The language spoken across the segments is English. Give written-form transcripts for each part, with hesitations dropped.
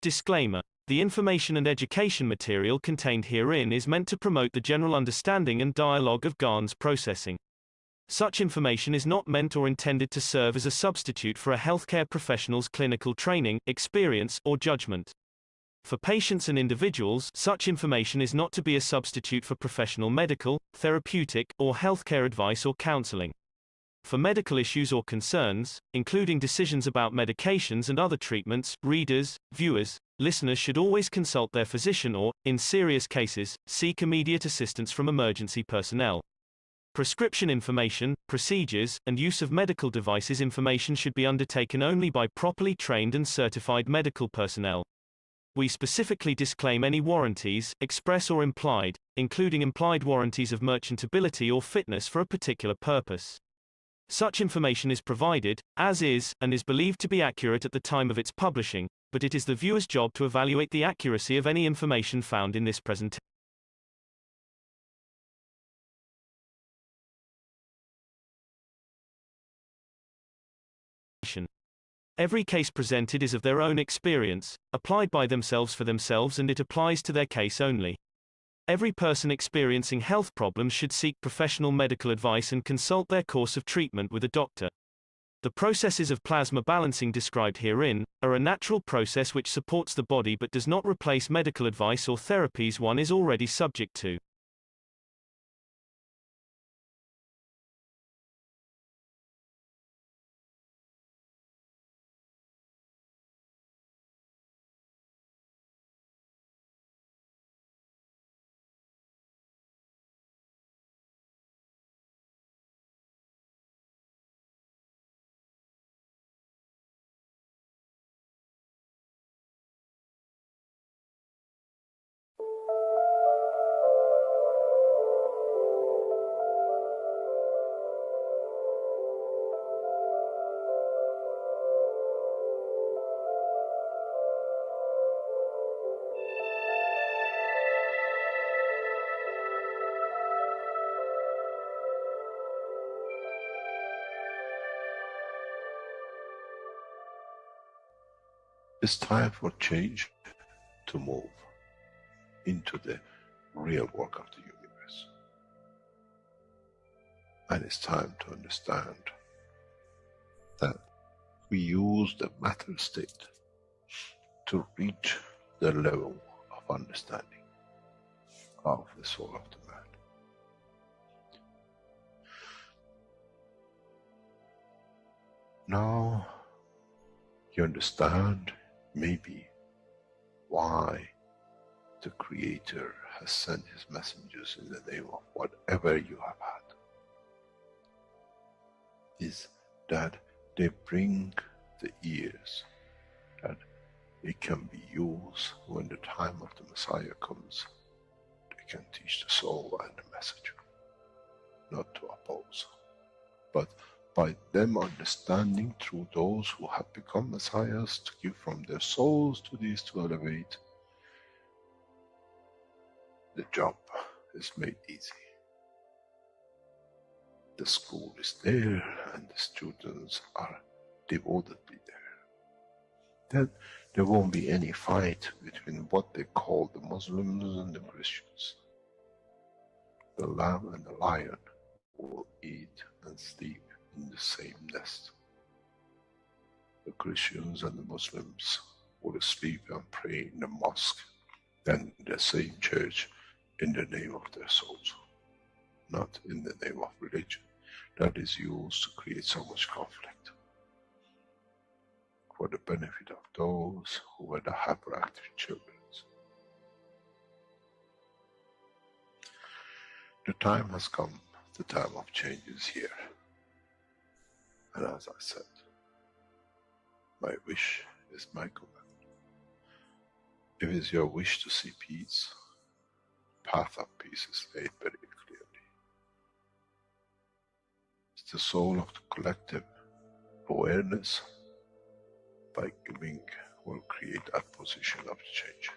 Disclaimer: the information and education material contained herein is meant to promote the general understanding and dialogue of GAN's processing. Such information is not meant or intended to serve as a substitute for a healthcare professional's clinical training, experience, or judgment. For patients and individuals, such information is not to be a substitute for professional medical, therapeutic, or healthcare advice or counseling. For medical issues or concerns, including decisions about medications and other treatments, readers, viewers, listeners should always consult their physician or, in serious cases, seek immediate assistance from emergency personnel. Prescription information, procedures, and use of medical devices information should be undertaken only by properly trained and certified medical personnel. We specifically disclaim any warranties, express or implied, including implied warranties of merchantability or fitness for a particular purpose. Such information is provided, as is, and is believed to be accurate at the time of its publishing, but it is the viewer's job to evaluate the accuracy of any information found in this presentation. Every case presented is of their own experience, applied by themselves for themselves, and it applies to their case only. Every person experiencing health problems should seek professional medical advice and consult their course of treatment with a doctor. The processes of plasma balancing described herein are a natural process which supports the body but does not replace medical advice or therapies one is already subject to. It's time for change to move into the real work of the universe. And it's time to understand that we use the matter state to reach the level of understanding of the soul of the man. Now you understand maybe why the Creator has sent His messengers in the name of whatever you have had. Is that they bring the ears, that it can be used when the time of the Messiah comes. They can teach the soul and the message, not to oppose, but by them understanding through those who have become messiahs to give from their souls to these to elevate, the job is made easy. The school is there and the students are devotedly there. Then there won't be any fight between what they call the Muslims and the Christians. The lamb and the lion will eat and sleep in the same nest. The Christians and the Muslims will sleep and pray in the mosque and in the same church in the name of their souls, not in the name of religion that is used to create so much conflict for the benefit of those who were the hyperactive children. The time has come, the time of change is here. And as I said, my wish is my command. If it is your wish to see peace, the path of peace is laid very clearly. It's the soul of the collective awareness by giving will create that position of change.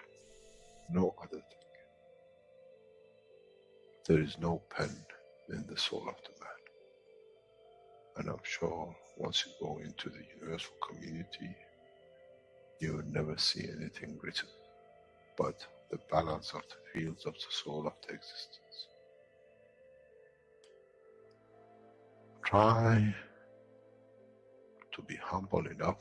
No other thing. There is no pen in the soul of the man. And I'm sure once you go into the universal community, you will never see anything written but the balance of the fields of the soul of the existence. Try to be humble enough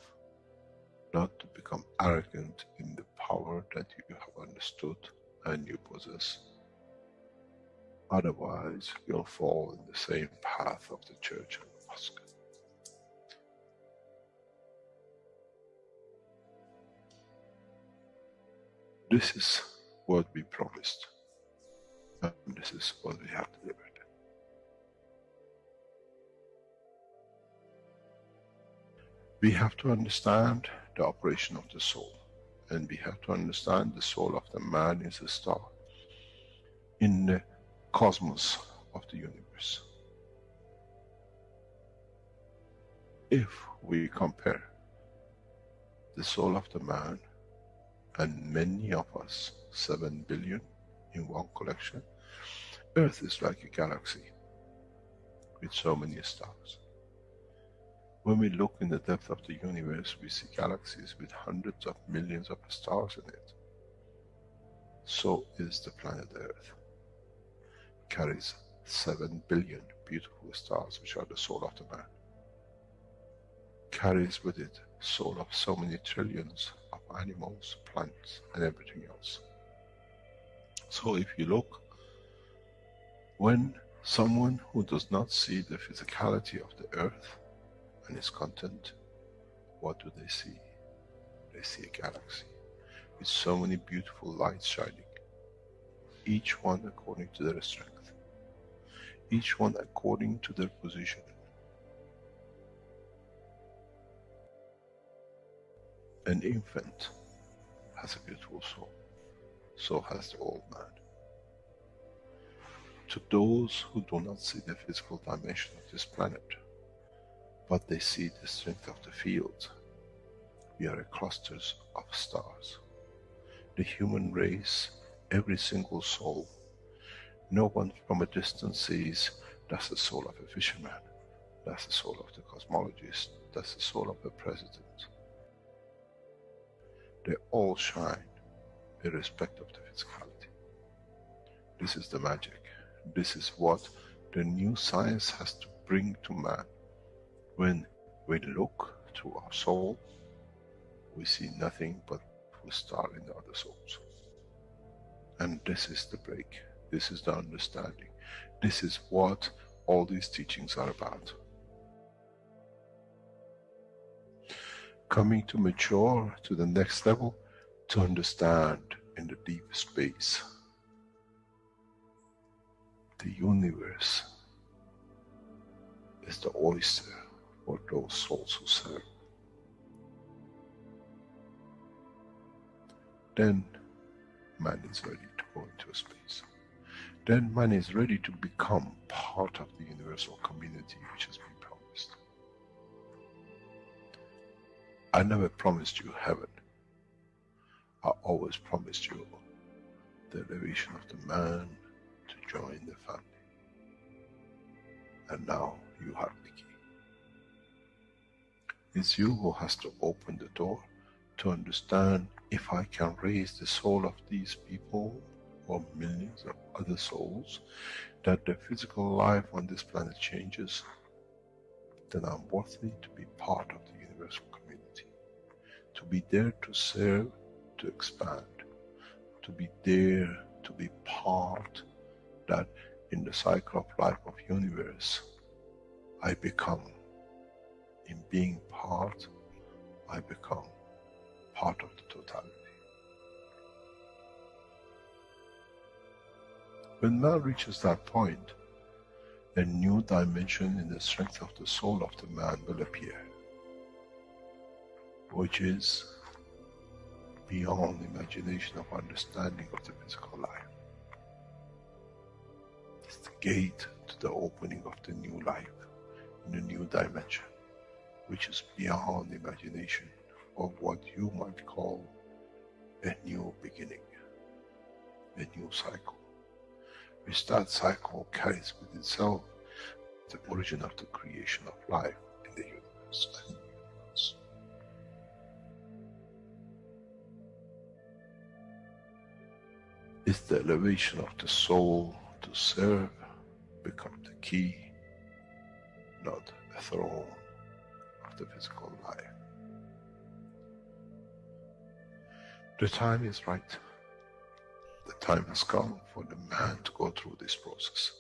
not to become arrogant in the power that you have understood and you possess. Otherwise, you'll fall in the same path of the church and the mosque. This is what we promised, and this is what we have delivered. We have to understand the operation of the soul, and we have to understand the soul of the man is a star in the cosmos of the universe. If we compare the soul of the man and many of us, 7 billion in one collection, Earth is like a galaxy with so many stars. When we look in the depth of the universe, we see galaxies with hundreds of millions of stars in it. So is the planet Earth. It carries 7 billion beautiful stars, which are the soul of the man. Carries with it soul of so many trillions of animals, plants, and everything else. So if you look, when someone who does not see the physicality of the Earth and its content, what do they see? They see a galaxy with so many beautiful lights shining, each one according to their strength, each one according to their position. An infant has a beautiful soul, so has the old man. To those who do not see the physical dimension of this planet, but they see the strength of the field, we are clusters of stars. The human race, every single soul, no one from a distance sees that's the soul of a fisherman, that's the soul of the cosmologist, that's the soul of the president. They all shine irrespective of the physicality. This is the magic. This is what the new science has to bring to man. When we look through our soul, we see nothing but a star in the other souls. And this is the break. This is the understanding. This is what all these teachings are about. Coming to mature to the next level, to understand in the deep space, the universe is the oyster for those souls who serve. Then man is ready to go into space. Then man is ready to become part of the universal community which has been promised. I never promised you heaven. I always promised you the elevation of the man to join the family. And now you have the key. It's you who has to open the door to understand, if I can raise the soul of these people or millions of other souls, that the physical life on this planet changes, then I'm worthy to be part of the universal community. To be there to serve, to expand. To be there, to be part, that in the cycle of life of universe, I become. In being part, I become part of the totality. When man reaches that point, a new dimension in the strength of the soul of the man will appear, which is beyond imagination of understanding of the physical life. It's the gate to the opening of the new life, in a new dimension, which is beyond imagination of what you might call a new beginning, a new cycle, which that cycle carries with itself the origin of the creation of life in the universe. is the elevation of the soul to serve become the key, not a throne of the physical life. The time is right. The time has come for the man to go through this process.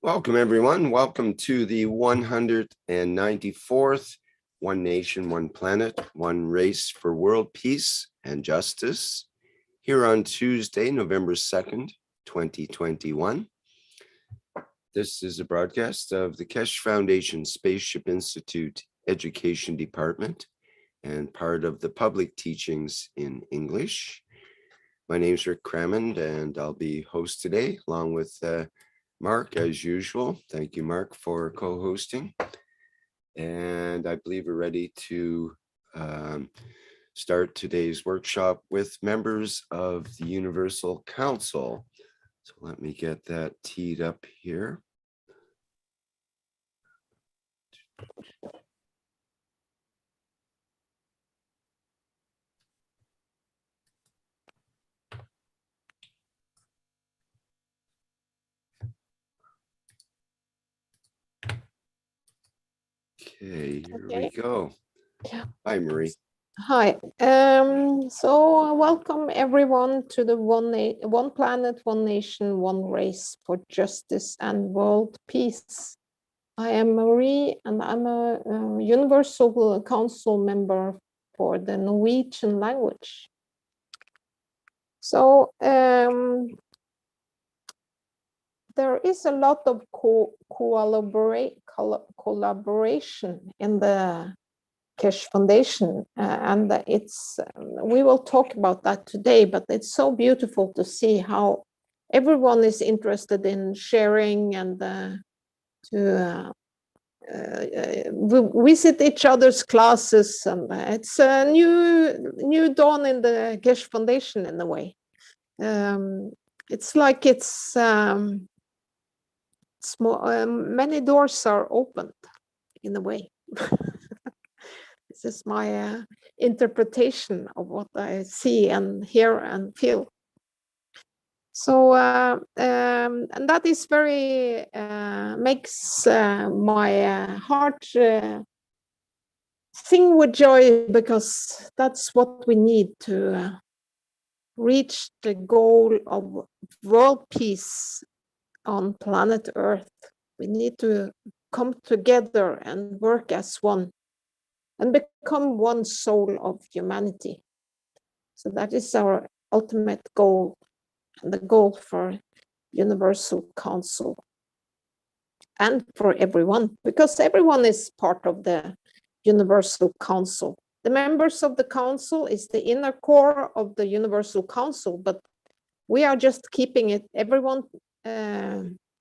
Welcome, everyone. Welcome to the 194th One Nation, One Planet, One Race for World Peace and Justice, here on Tuesday, November 2nd, 2021. This is a broadcast of the Keshe Foundation Spaceship Institute Education Department and part of the public teachings in English. My name is Rick Crammond, and I'll be host today, along with Mark, as usual. Thank you, Mark, for co-hosting. And I believe we're ready to start today's workshop with members of the Universal Council. So let me get that teed up here. Okay, here we go. Hi, Marie. Hi. So welcome everyone to the One Planet, One Nation, One Race for Justice and World Peace. I am Marie, and I'm a Universal Council member for the Norwegian language. So there is a lot of collaboration in the Keshe Foundation, and it's we will talk about that today, but it's so beautiful to see how everyone is interested in sharing and to visit each other's classes, and it's a new dawn in the Keshe Foundation in a way. It's like it's many doors are opened in a way. This is my interpretation of what I see and hear and feel. So and that is very makes my heart sing with joy, because that's what we need to reach the goal of world peace on planet Earth. We need to come together and work as one and become one soul of humanity. So that is our ultimate goal, and the goal for Universal Council and for everyone, because everyone is part of the Universal Council. The members of the council is the inner core of the Universal Council, but we are just keeping it, everyone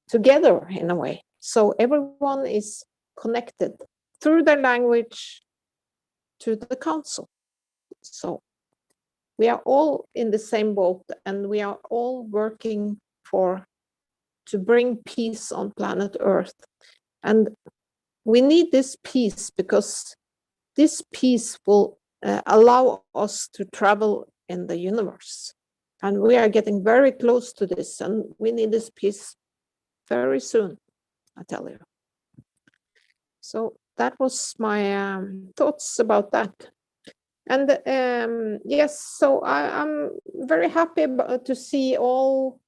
together in a way. So everyone is connected through their language to the council. So we are all in the same boat, and we are all working to bring peace on planet Earth. And we need this peace because this peace will allow us to travel in the universe. And we are getting very close to this, and we need this peace very soon, I tell you. So that was my thoughts about that. And yes, so I'm very happy to see all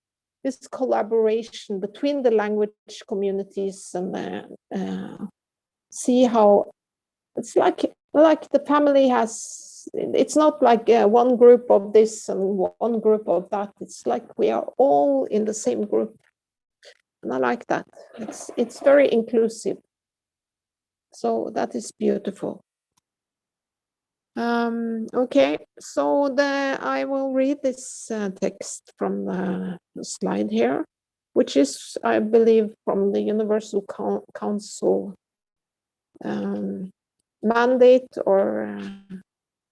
this collaboration between the language communities, and see how it's like the family has, it's not like one group of this and one group of that. It's like we are all in the same group. And I like that. It's very inclusive. So that is beautiful. Okay, so I will read this text from the slide here, which is, I believe, from the Universal Council mandate, or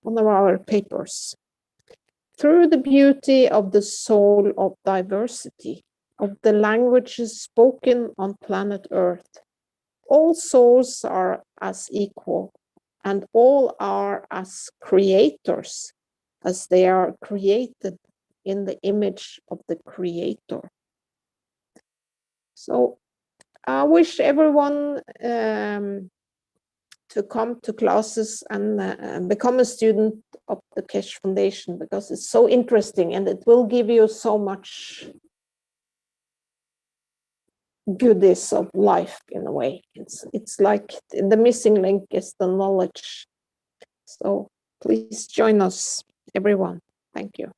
one of our papers. Through the beauty of the soul of diversity, of the languages spoken on planet Earth, all souls are as equal, and all are as creators, as they are created in the image of the Creator. So I wish everyone to come to classes and become a student of the Keshe Foundation, because it's so interesting and it will give you so much goodies of life in a way. It's like the missing link is the knowledge. So please join us, everyone. Thank you.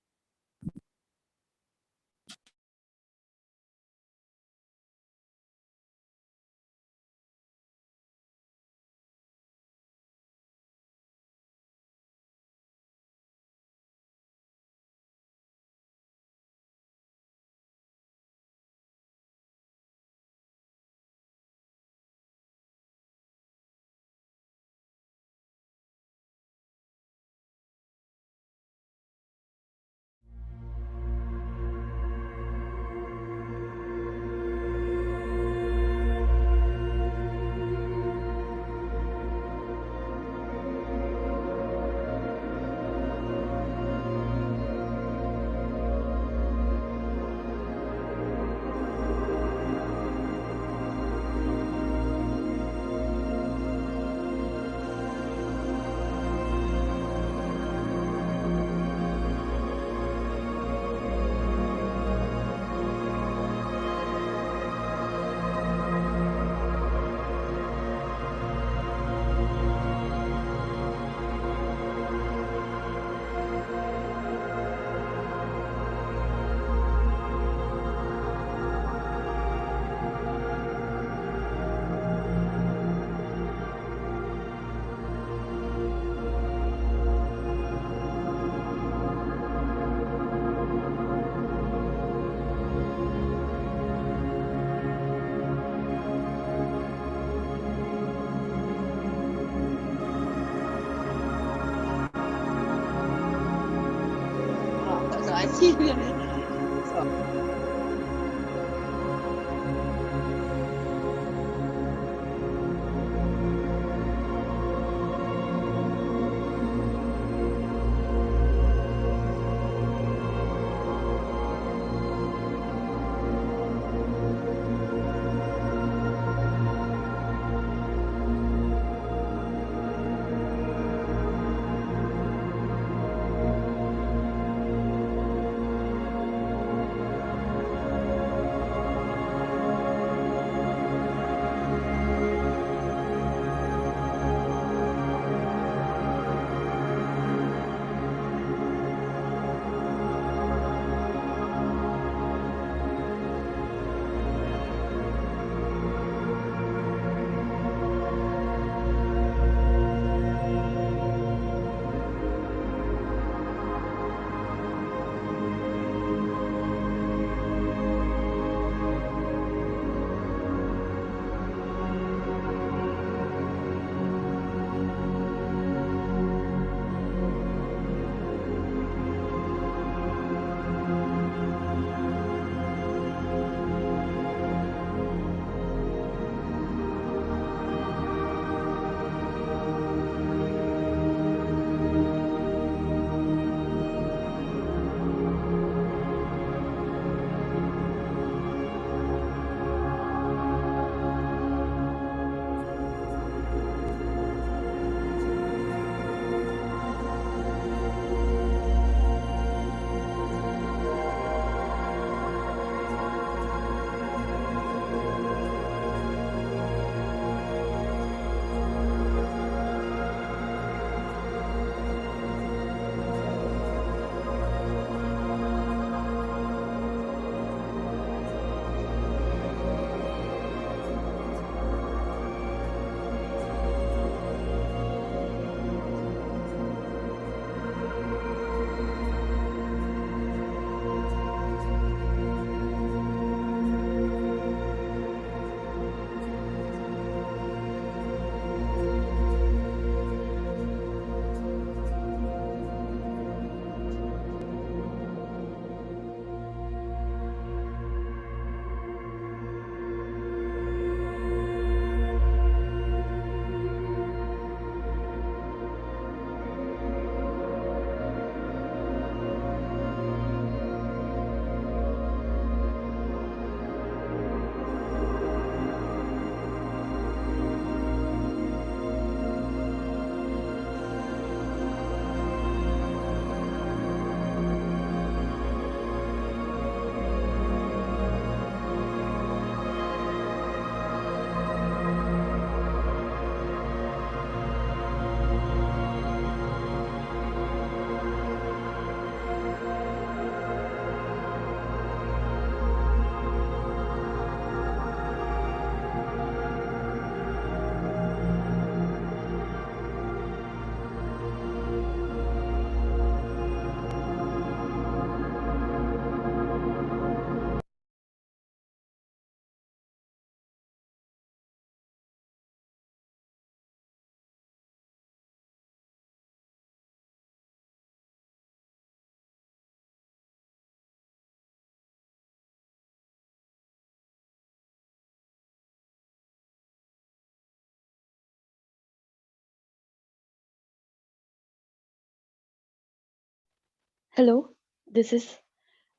Hello, this is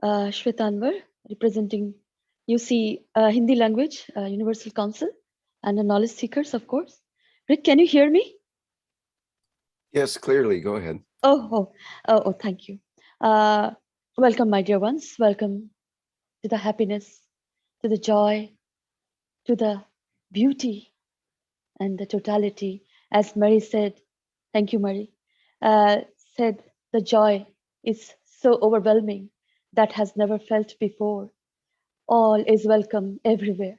Shwetanvar representing UC Hindi language, Universal Council, and the knowledge seekers, of course. Rick, can you hear me? Yes, clearly. Go ahead. Oh, thank you. Welcome, my dear ones. Welcome to the happiness, to the joy, to the beauty and the totality. As Mary said, thank you, Mary, said the joy is so overwhelming that has never felt before. All is welcome everywhere.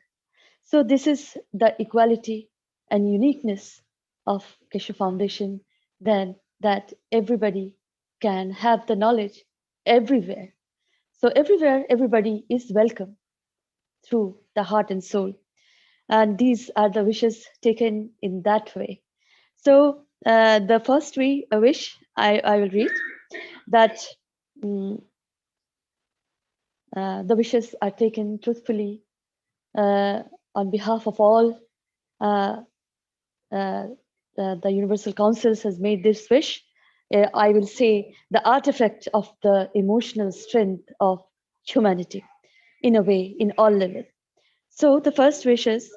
So this is the equality and uniqueness of Keshe Foundation, then that everybody can have the knowledge everywhere. So everywhere, everybody is welcome through the heart and soul. And these are the wishes taken in that way. So the first wish I will read that the wishes are taken truthfully on behalf of all. The Universal Councils has made this wish. I will say the artifact of the emotional strength of humanity, in a way, in all levels. So the first wish is,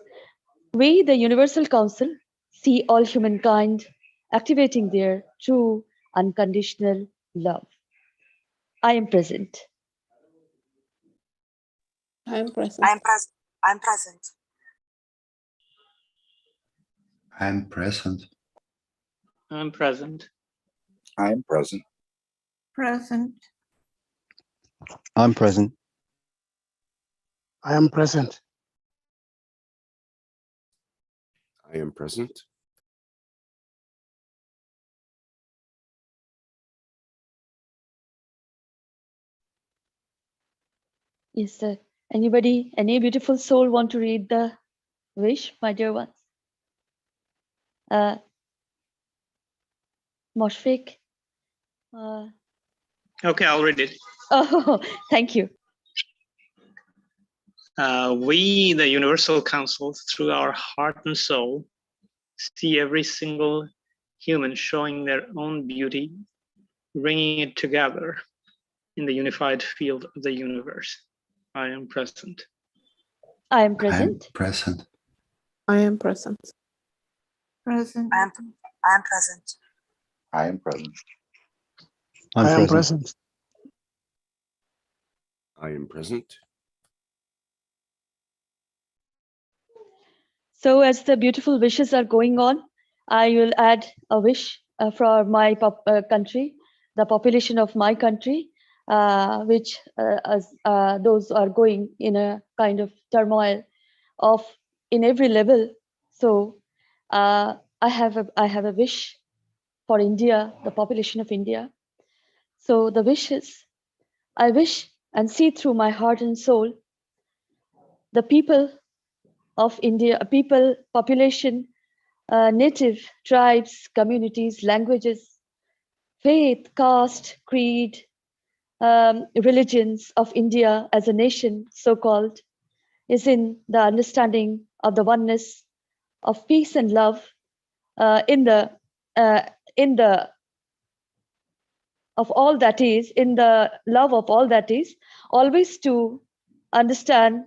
we, the Universal Council, see all humankind activating their true unconditional love. I am present. I am present. I'm present. I'm present. I'm present. I'm present. I'm present. Present. I'm present. I am present. I am present. Yes, sir. Anybody, any beautiful soul want to read the wish, my dear ones? Moshfik? Okay, I'll read it. Oh, thank you. We, the Universal Council, through our heart and soul, see every single human showing their own beauty, bringing it together in the unified field of the universe. I am present. I am present. I'm present. I am present. Present. I'm present. I am present. I'm I am present. present. I am present. So as the beautiful wishes are going on, I will add a wish for my country, the population of my country, which those are going in a kind of turmoil of in every level. So I have a wish for India, the population of India. So the wish is, I wish and see through my heart and soul the people of India, population, native tribes, communities, languages, faith, caste, creed, religions of India as a nation, so-called, is in the understanding of the oneness of peace and love in the of all that is, in the love of all that is, always to understand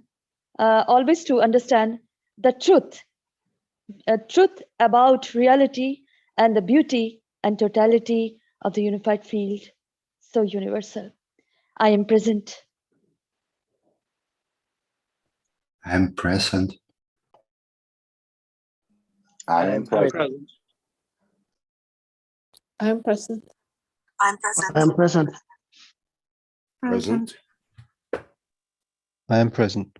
the truth about reality and the beauty and totality of the unified field, so universal. I am present. I'm present. I am present. I am present. I'm present. I am present. Present. I am present.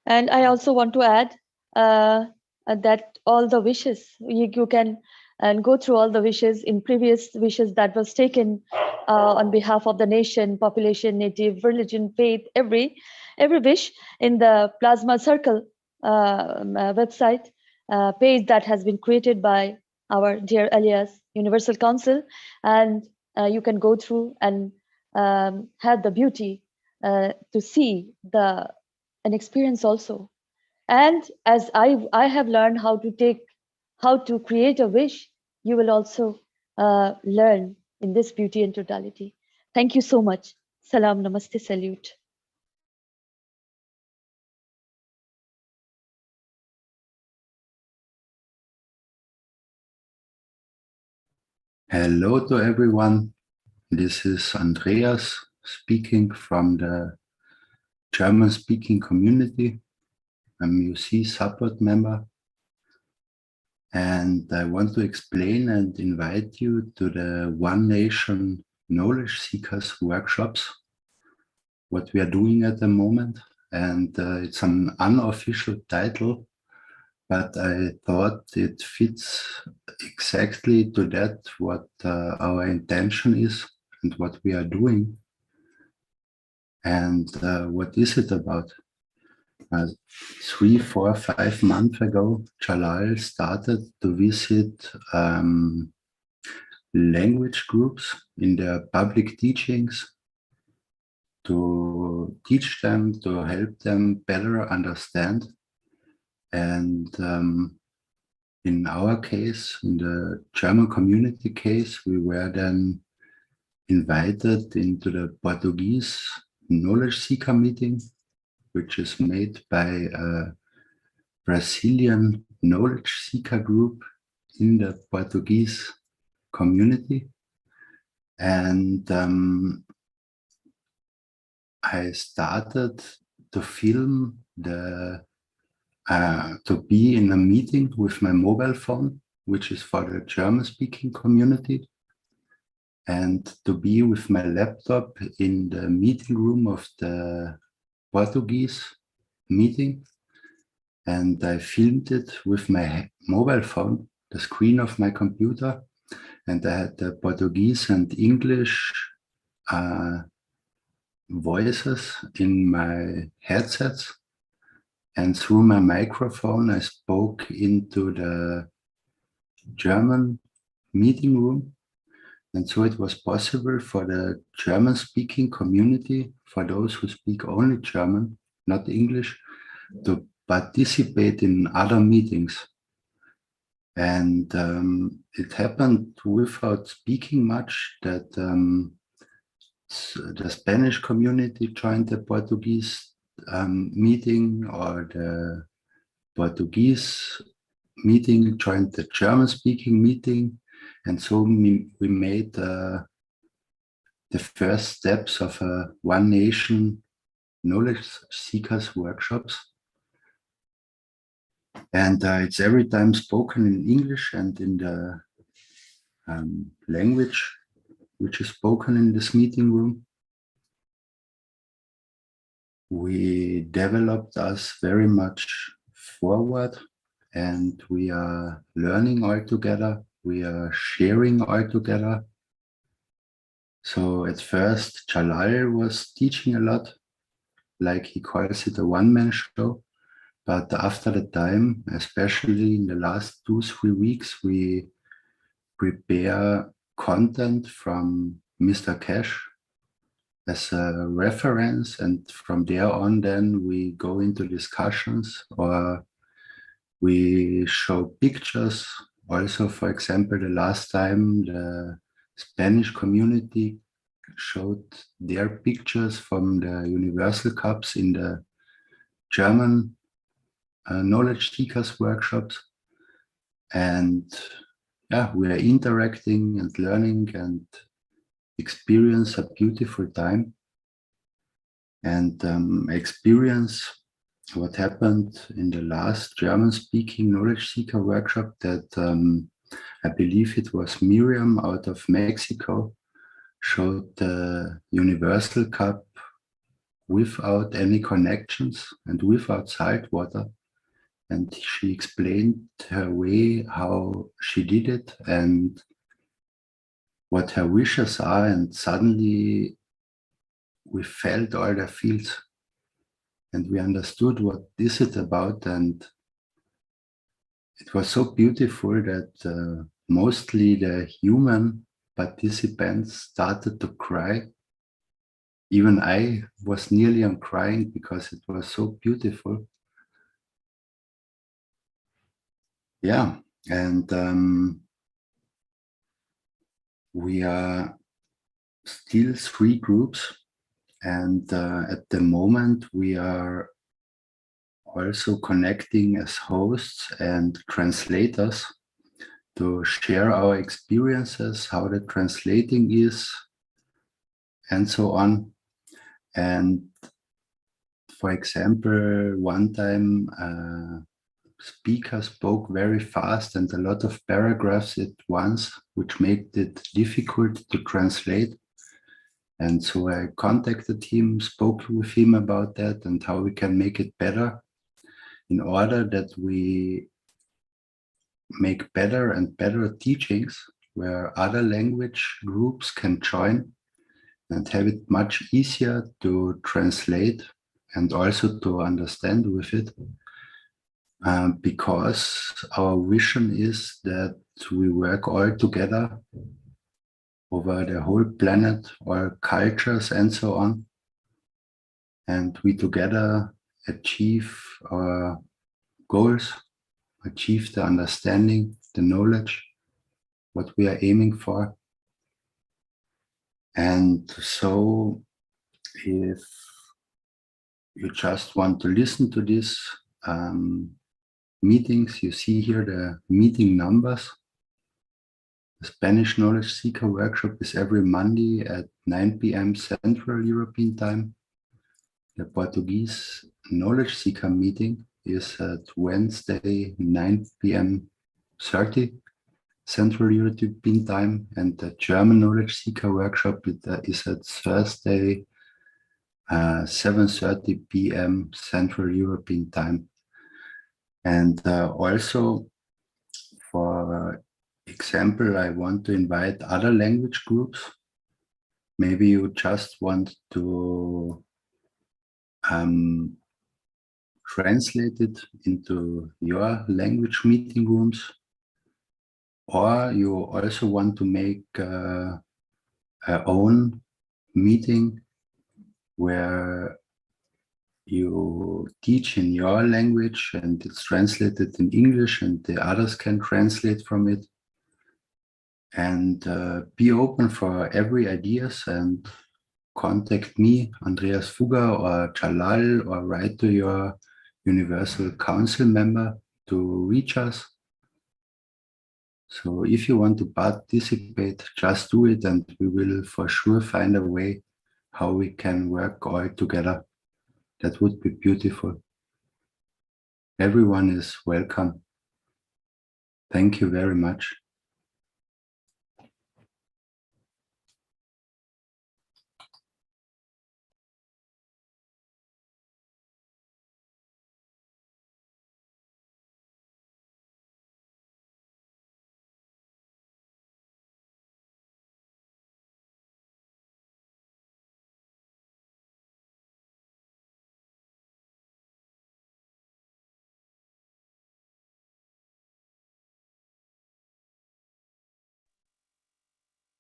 And I also want to add that all the wishes, you can go through all the wishes in previous wishes that was taken on behalf of the nation, population, native, religion, faith, every wish in the Plasma Circle website page that has been created by our dear alias Universal Council. And you can go through and have the beauty to see an experience also. And as I have learned how to create a wish, you will also learn in this beauty and totality. Thank you so much. Salam, namaste, salute. Hello to everyone. This is Andreas speaking from the German-speaking community. I'm a UC support member. And I want to explain and invite you to the One Nation Knowledge Seekers workshops, what we are doing at the moment. And it's an unofficial title, but I thought it fits exactly to that, what our intention is and what we are doing. And what is it about? 3, 4, 5 months ago, Jalal started to visit language groups in their public teachings to teach them, to help them better understand. And in our case, in the German community case, we were then invited into the Portuguese knowledge seeker meeting, which is made by a Brazilian knowledge seeker group in the Portuguese community. And I started to film to be in a meeting with my mobile phone, which is for the German-speaking community, and to be with my laptop in the meeting room of the Portuguese meeting. And I filmed it with my mobile phone, the screen of my computer, and I had the Portuguese and English voices in my headsets. And through my microphone, I spoke into the German meeting room. And so it was possible for the German-speaking community, for those who speak only German, not English, to participate in other meetings. And it happened without speaking much that the Spanish community joined the Portuguese meeting, or the Portuguese meeting joined the German-speaking meeting. And so we made the first steps of a One Nation Knowledge Seekers workshops. And it's every time spoken in English and in the language which is spoken in this meeting room. We developed us very much forward, and we are learning all together. We are sharing all together. So at first, Jalal was teaching a lot, like he calls it a one-man show. But after the time, especially in the last 2-3 weeks, we prepare content from Mr. Keshe as a reference, and from there on then we go into discussions, or we show pictures. Also, for example, the last time the Spanish community showed their pictures from the Universal Cups in the German knowledge seekers workshops. And yeah, we are interacting and learning and experience a beautiful time. And experience what happened in the last German-speaking knowledge seeker workshop, that I believe it was Miriam out of Mexico showed the Universal Cup without any connections and without salt water. And she explained her way how she did it and what her wishes are, and suddenly we felt all the feels and we understood what is it about. And it was so beautiful that mostly the human participants started to cry. Even I was nearly on crying because it was so beautiful. Yeah, and We are still 3 groups, and at the moment we are also connecting as hosts and translators to share our experiences, how the translating is, and so on. And for example, one time speaker spoke very fast and a lot of paragraphs at once, which made it difficult to translate. And so I contacted him, spoke with him about that and how we can make it better in order that we make better and better teachings where other language groups can join and have it much easier to translate and also to understand with it. Because our vision is that we work all together over the whole planet, all cultures and so on. And we together achieve our goals, achieve the understanding, the knowledge, what we are aiming for. And so if you just want to listen to this meetings, you see here the meeting numbers. The Spanish Knowledge Seeker workshop is every Monday at 9 p.m. Central European Time. The Portuguese Knowledge Seeker meeting is at Wednesday, 9 p.m. 30 Central European Time. And the German Knowledge Seeker workshop is at Thursday, 7:30 p.m. Central European Time. And also, for example, I want to invite other language groups. Maybe you just want to translate it into your language meeting rooms, or you also want to make our own meeting where you teach in your language and it's translated in English and the others can translate from it. And be open for every ideas and contact me, Andreas Fugger or Jalal, or write to your Universal Council member to reach us. So if you want to participate, just do it and we will for sure find a way how we can work all together. That would be beautiful. Everyone is welcome. Thank you very much.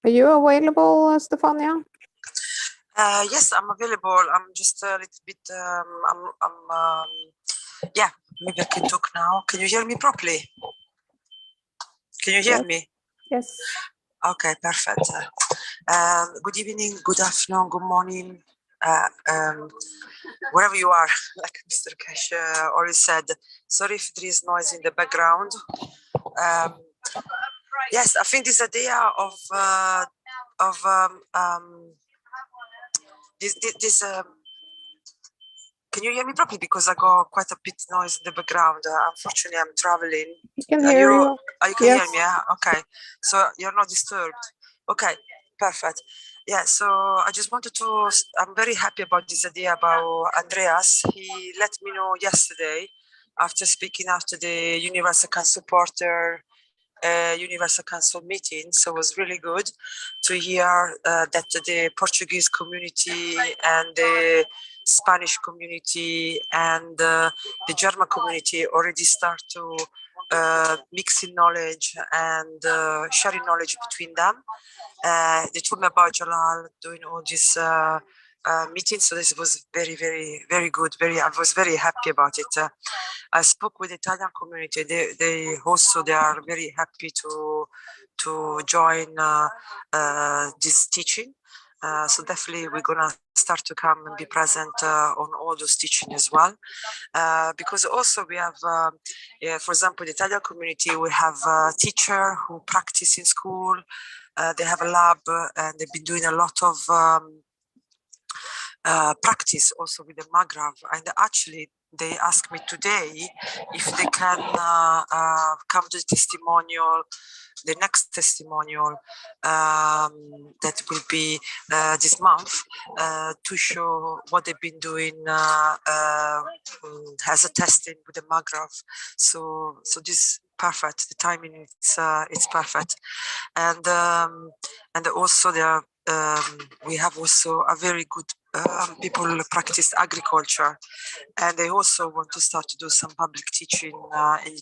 Are you available, Stefania? Yes, I'm available. I'm just a little bit. Yeah, maybe I can talk now. Can you hear me properly? Can you hear me? Yes. Okay, perfect. Good evening, good afternoon, good morning, wherever you are. Like Mr. Keshe already said. Sorry if there is noise in the background. Yes, I think this idea of this. Can you hear me properly? Because I got quite a bit noise in the background. Unfortunately, I'm traveling. You can hear you. Oh, you can Yes. hear me, yeah? Okay. So you're not disturbed. Okay, perfect. Yeah, so I just wanted to, I'm very happy about this idea about Andreas. He let me know yesterday after speaking after the Universal Council Porter Universal Council meeting. So it was really good to hear that the Portuguese community and the Spanish community and the German community already start to mixing knowledge and sharing knowledge between them. They told me about Jalal doing all these meetings, so this was very, very, very good. I was very happy about it. I spoke with the Italian community. They also they are very happy to to join this teaching. So definitely we're gonna start to come and be present on all those teaching as well. Because also we have, for example, the Italian community, we have a teacher who practice in school. They have a lab and they've been doing a lot of practice also with the Maghreb. And actually, they asked me today if they can come to the testimonial, the next testimonial that will be this month, to show what they've been doing as a testing with the Maghreb. So this perfect. The timing it's perfect, and also there we have also a very good people who practice agriculture, and they also want to start to do some public teaching in the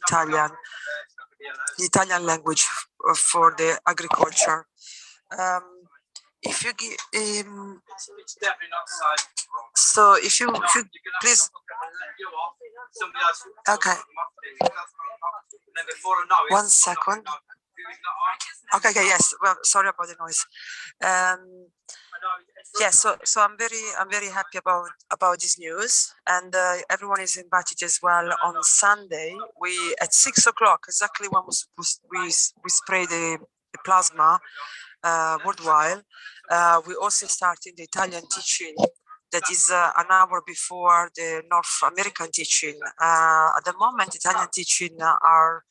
Italian language for the agriculture. If you give, so if you please, okay, 1 second. Okay, yes. Well, sorry about the noise. Yes, so I'm very happy about this news, and everyone is invited as well on Sunday. We at 6 o'clock, exactly when we spray the plasma worldwide. We also started the Italian teaching. That is an hour before the North American teaching. At the moment, Italian teaching are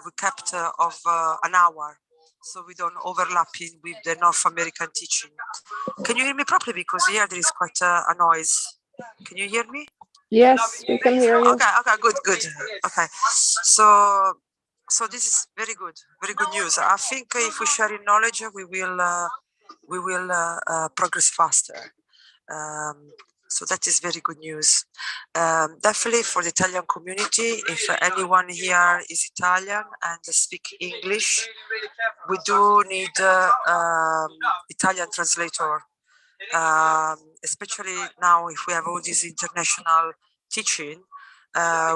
we kept of an hour, so we don't overlapping with the North American teaching. Can you hear me properly? Because here there is quite a noise. Can you hear me? Yes, we can hear you. Okay, good. Okay, so this is very good news. I think if we share in knowledge, we will progress faster. So that is very good news. Definitely for the Italian community, if anyone here is Italian and speak English, we do need Italian translator, especially now if we have all this international teaching.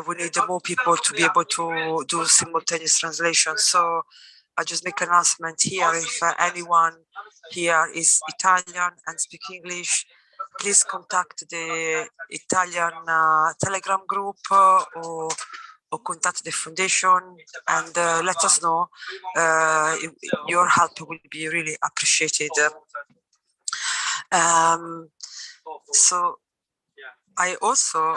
We need more people to be able to do simultaneous translation. So I just make an announcement here. If anyone here is Italian and speak English, please contact the Italian Telegram group or contact the foundation and let us know. Your help will be really appreciated. So I also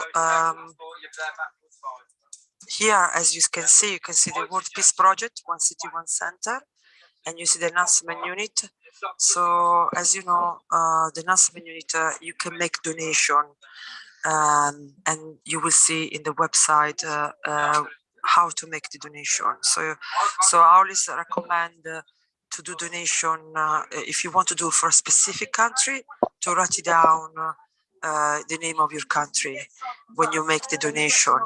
here, as you can see the World Peace Project, One City, One Center, and you see the Enhancement unit. So as you know, the Enhancement unit, you can make donation, and you will see in the website how to make the donation. So I always recommend to do donation if you want to do for a specific country, to write it down the name of your country when you make the donation,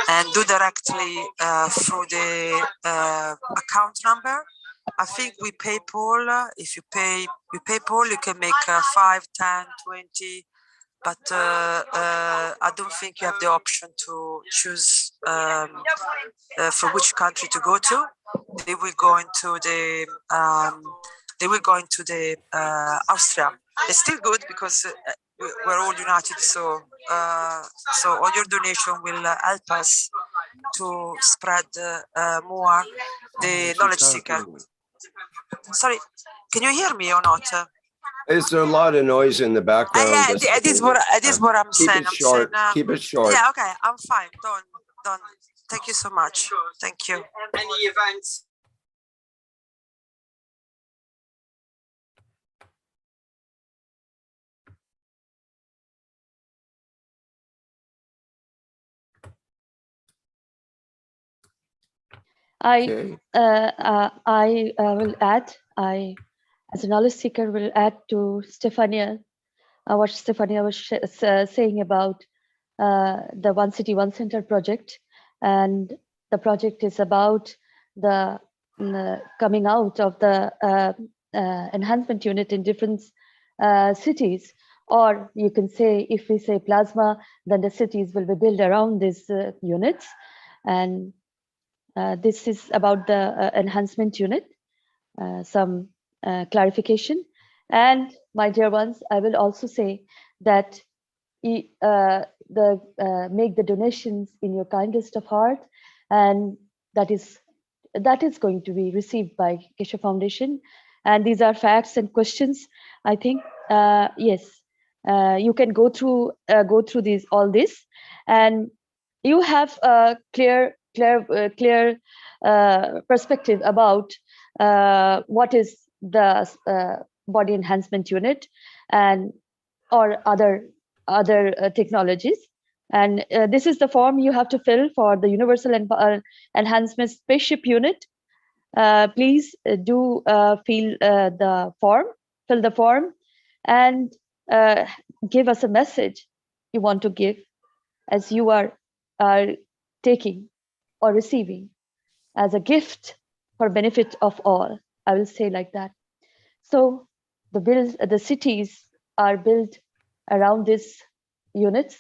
and do directly through the account number. I think with PayPal, if you pay with PayPal, you can make 5, 10, 20, but I don't think you have the option to choose for which country to go to. They will go into the Austria. It's still good because we're all united. So all your donation will help us to spread more the knowledge seeker. Sorry, can you hear me or not? There's a lot of noise in the background. Yeah, it is what I'm saying. Keep it short. Yeah, okay, I'm fine. Don't. Thank you so much. Thank you. Any events? Okay. I will add, as a knowledge seeker, will add to Stefania, what Stefania was saying about the One City, One Center project. And the project is about the coming out of the enhancement unit in different cities. Or you can say, if we say plasma, then the cities will be built around these units. And this is about the enhancement unit. some clarification. And my dear ones, I will also say that make the donations in your kindest of heart, and that is going to be received by Keshe Foundation. And these are facts and questions. I think yes, you can go through all this, and you have a clear perspective about what is the body enhancement unit and or other technologies. And this is the form you have to fill for the universal enhancement spaceship unit. Please do fill the form and give us a message you want to give, as you are taking or receiving as a gift for benefit of all. I will say like that. So the cities are built around these units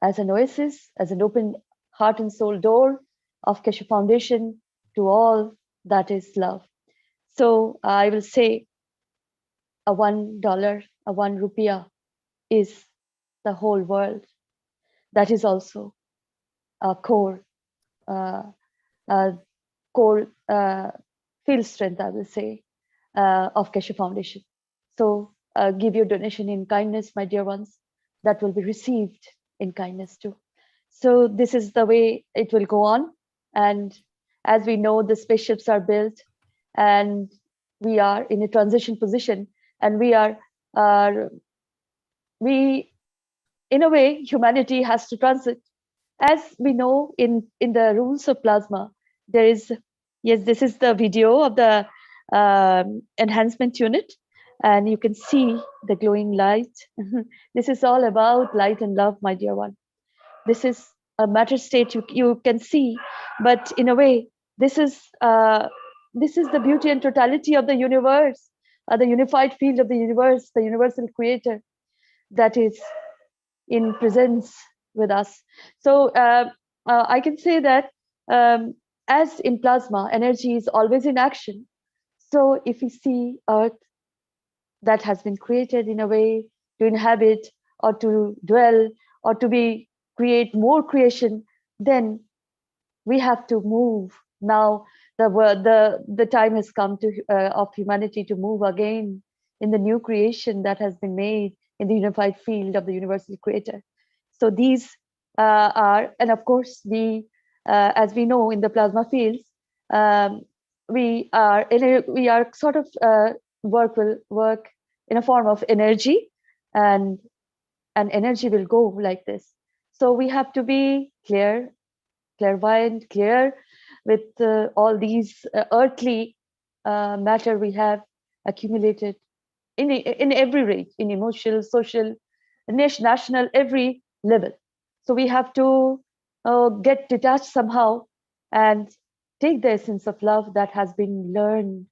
as an oasis, as an open heart and soul door of Keshe Foundation to all that is love. So I will say a $1, a 1 rupiah is the whole world. That is also a core field strength, I will say, of Keshe Foundation. So give your donation in kindness, my dear ones. That will be received in kindness too. So this is the way it will go on. And as we know, the spaceships are built and we are in a transition position, and in a way, humanity has to transit. As we know, in the rules of plasma, there is, yes, this is the video of the enhancement unit, and you can see the glowing light. This is all about light and love, my dear one. This is a matter state you can see, but in a way, this is the beauty and totality of the universe, the unified field of the universe, the universal creator that is in presence with us. So I can say that as in plasma, energy is always in action. So if we see Earth that has been created in a way to inhabit or to dwell or to create more creation, then we have to move. Now the time has come of humanity to move again in the new creation that has been made in the unified field of the universal creator. So these are, and of course, as we know in the plasma fields, we are sort of work in a form of energy, and energy will go like this. So we have to be clairvoyant, clear with all these earthly matter we have accumulated in every range, in emotional, social, national, every level. So we have to get detached somehow and take the essence of love that has been learned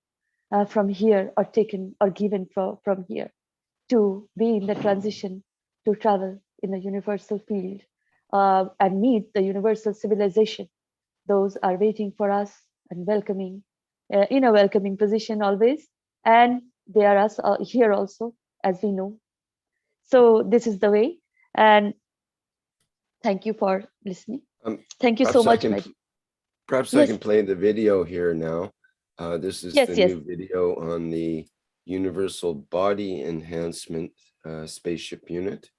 from here, or taken or given from here, to be in the transition to travel in the universal field and meet the universal civilization. Those are waiting for us and welcoming, in a welcoming position always. And they are us here also, as we know. So this is the way. And thank you for listening. Thank you so much. Perhaps yes. I can play the video here now. This is the new video on the Universal Body Enhancement Spaceship Unit.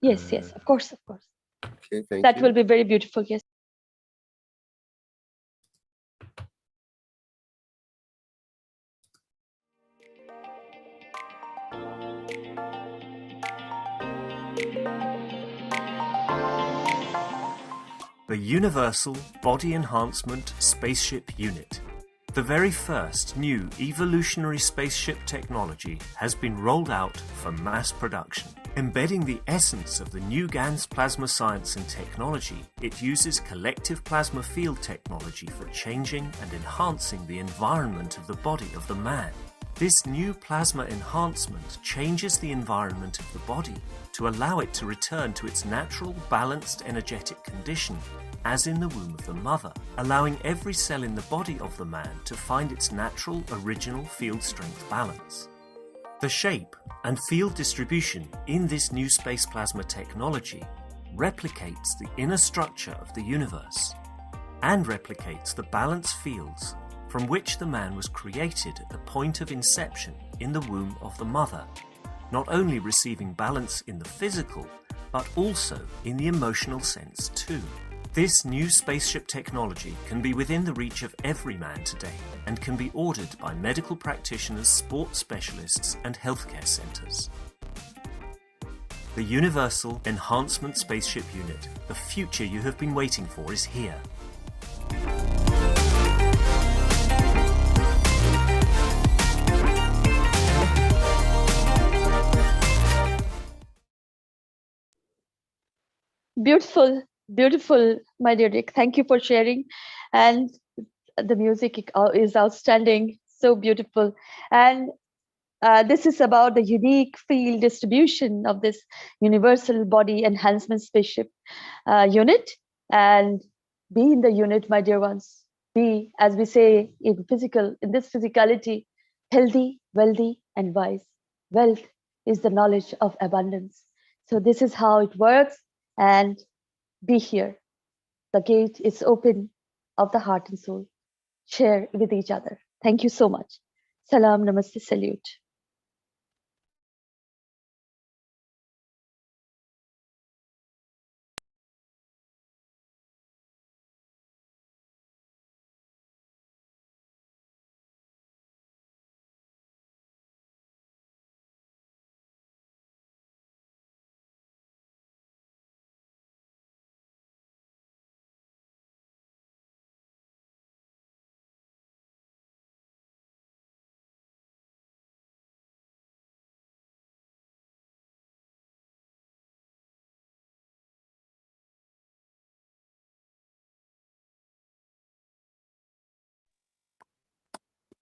Yes, yes, of course, of course. Okay, thank you. That will be very beautiful, yes. The Universal Body Enhancement Spaceship Unit. The very first new evolutionary spaceship technology has been rolled out for mass production. Embedding the essence of the new GANS plasma science and technology, it uses collective plasma field technology for changing and enhancing the environment of the body of the man. This new plasma enhancement changes the environment of the body to allow it to return to its natural, balanced, energetic condition, as in the womb of the mother, allowing every cell in the body of the man to find its natural, original field strength balance. The shape and field distribution in this new space plasma technology replicates the inner structure of the universe and replicates the balanced fields from which the man was created at the point of inception in the womb of the mother, not only receiving balance in the physical, but also in the emotional sense too. This new spaceship technology can be within the reach of every man today and can be ordered by medical practitioners, sports specialists, and healthcare centers. The Universal Enhancement Spaceship Unit, the future you have been waiting for, is here. Beautiful, beautiful, my dear Rick. Thank you for sharing. And the music is outstanding, so beautiful. And this is about the unique field distribution of this Universal Body Enhancement Spaceship unit. And be in the unit, my dear ones. Be, as we say in this physicality, healthy, wealthy, and wise. Wealth is the knowledge of abundance. So this is how it works. And be here. The gate is open of the heart and soul. Share with each other. Thank you so much. Salam, namaste, salute.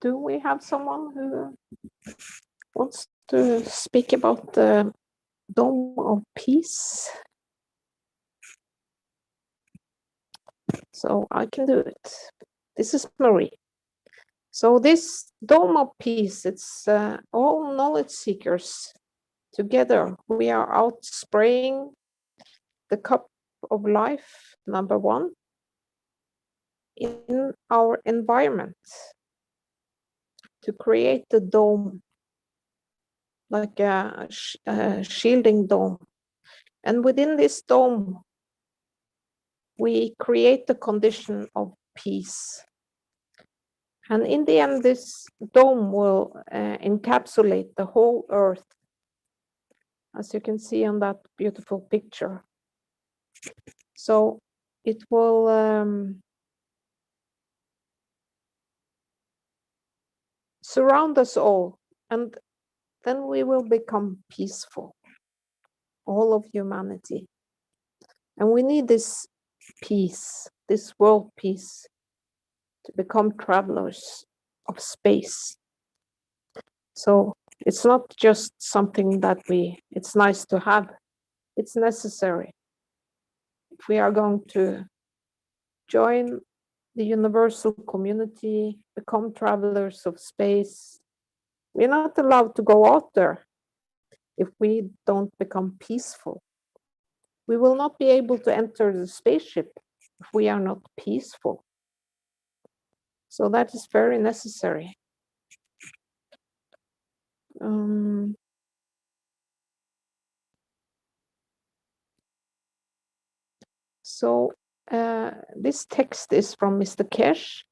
Do we have someone who wants to speak about the Dome of Peace? So I can do it. This is Marie. So this Dome of Peace, it's all knowledge seekers together. We are out spraying the cup of life, number one, in our environment to create the dome, like a shielding dome. And within this dome, we create the condition of peace. And in the end, this dome will encapsulate the whole Earth, as you can see on that beautiful picture. So it will surround us all, and then we will become peaceful, all of humanity. And we need this peace, this world peace, to become travelers of space. So it's not just something that it's nice to have, it's necessary. If we are going to join the universal community, become travelers of space, we're not allowed to go out there if we don't become peaceful. We will not be able to enter the spaceship if we are not peaceful. So that is very necessary. So this text is from Mr. Keshe,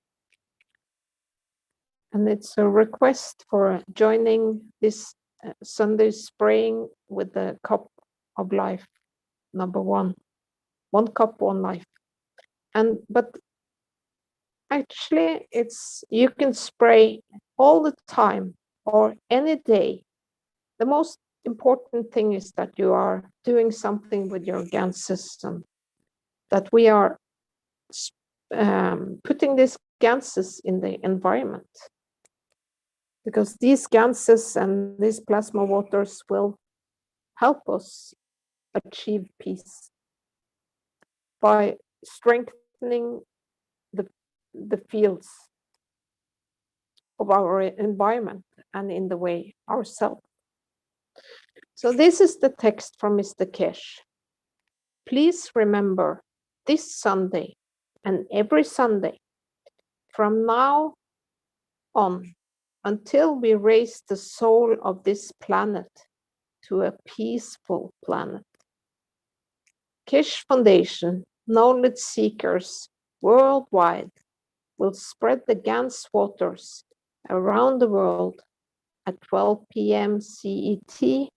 and it's a request for joining this Sunday spraying with the cup of life, number one cup, one life. But actually, you can spray all the time or any day. The most important thing is that you are doing something with your GAN system, that we are putting these ganses in the environment. because these gases and these plasma waters will help us achieve peace by strengthening the fields of our environment and in the way ourselves. So this is the text from Mr. Keshe. Please remember this Sunday and every Sunday from now on until we raise the soul of this planet to a peaceful planet. Keshe Foundation knowledge seekers worldwide will spread the GANS waters around the world at 12 p.m. CET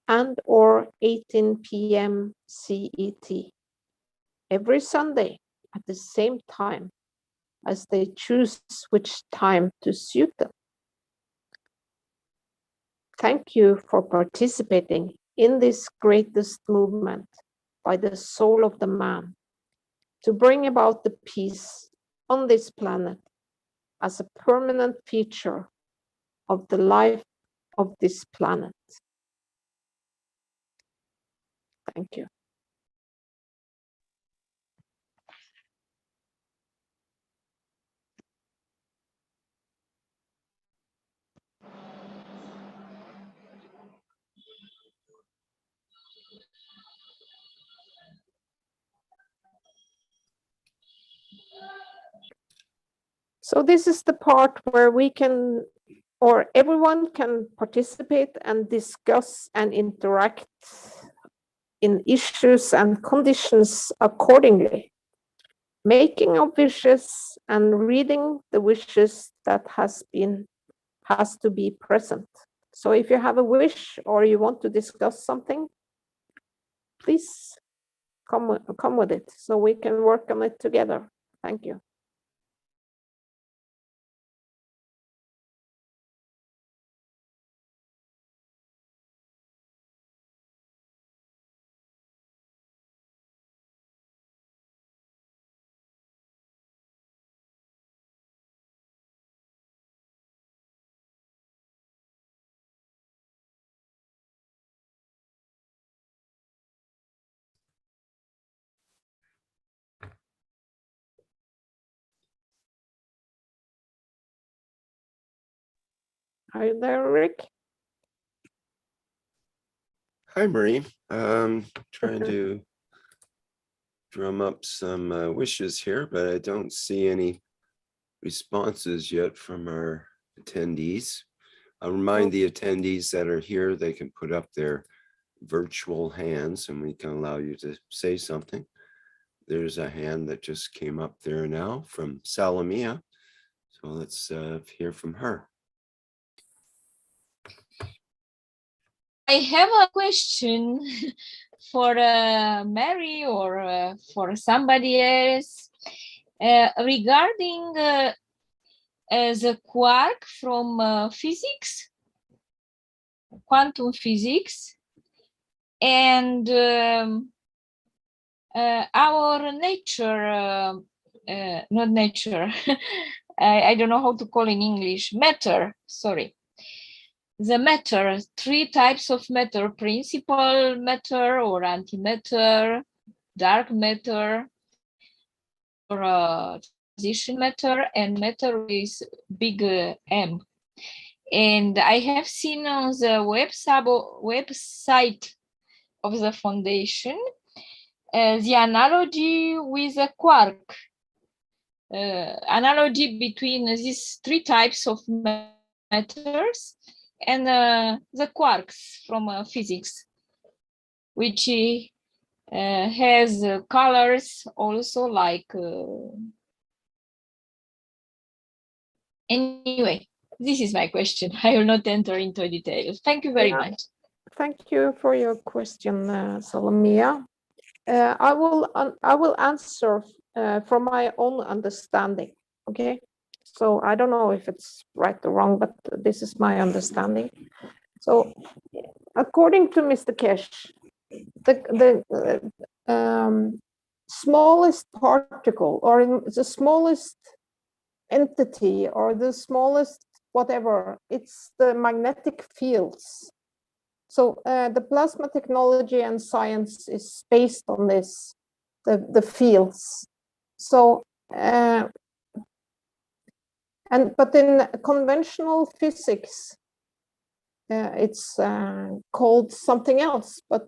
and or 18 p.m. CET every Sunday at the same time as they choose which time to suit them. Thank you for participating in this greatest movement by the soul of the man to bring about the peace on this planet as a permanent feature of the life of this planet. Thank you. So this is the part where we can, or everyone can participate and discuss and interact in issues and conditions accordingly, making of wishes and reading the wishes that has to be present. So if you have a wish or you want to discuss something, please come with it so we can work on it together. Thank you. Are you there, Rick? Hi, Marie. Trying to drum up some wishes here, but I don't see any responses yet from our attendees. I'll remind the attendees that are here, they can put up their virtual hands and we can allow you to say something. There's a hand that just came up there now from Salamia. So let's hear from her. I have a question for Mary or for somebody else regarding the quark from physics, quantum physics, and our nature, not nature, I don't know how to call in English, matter, sorry. The matter, three types of matter: principal matter or antimatter, dark matter, or transition matter, and matter with big M. And I have seen on the website of the foundation the analogy with a quark, analogy between these three types of matters and the quarks from physics, which has colors also like anyway, this is my question. I will not enter into details. Thank you very much. Thank you for your question, Salamia. I will answer from my own understanding. Okay, so I don't know if it's right or wrong, but this is my understanding. So, according to Mr. Keshe, the smallest particle or the smallest entity or the smallest whatever. It's the magnetic fields. So the plasma technology and science is based on this, the fields. So, but in conventional physics, it's called something else. But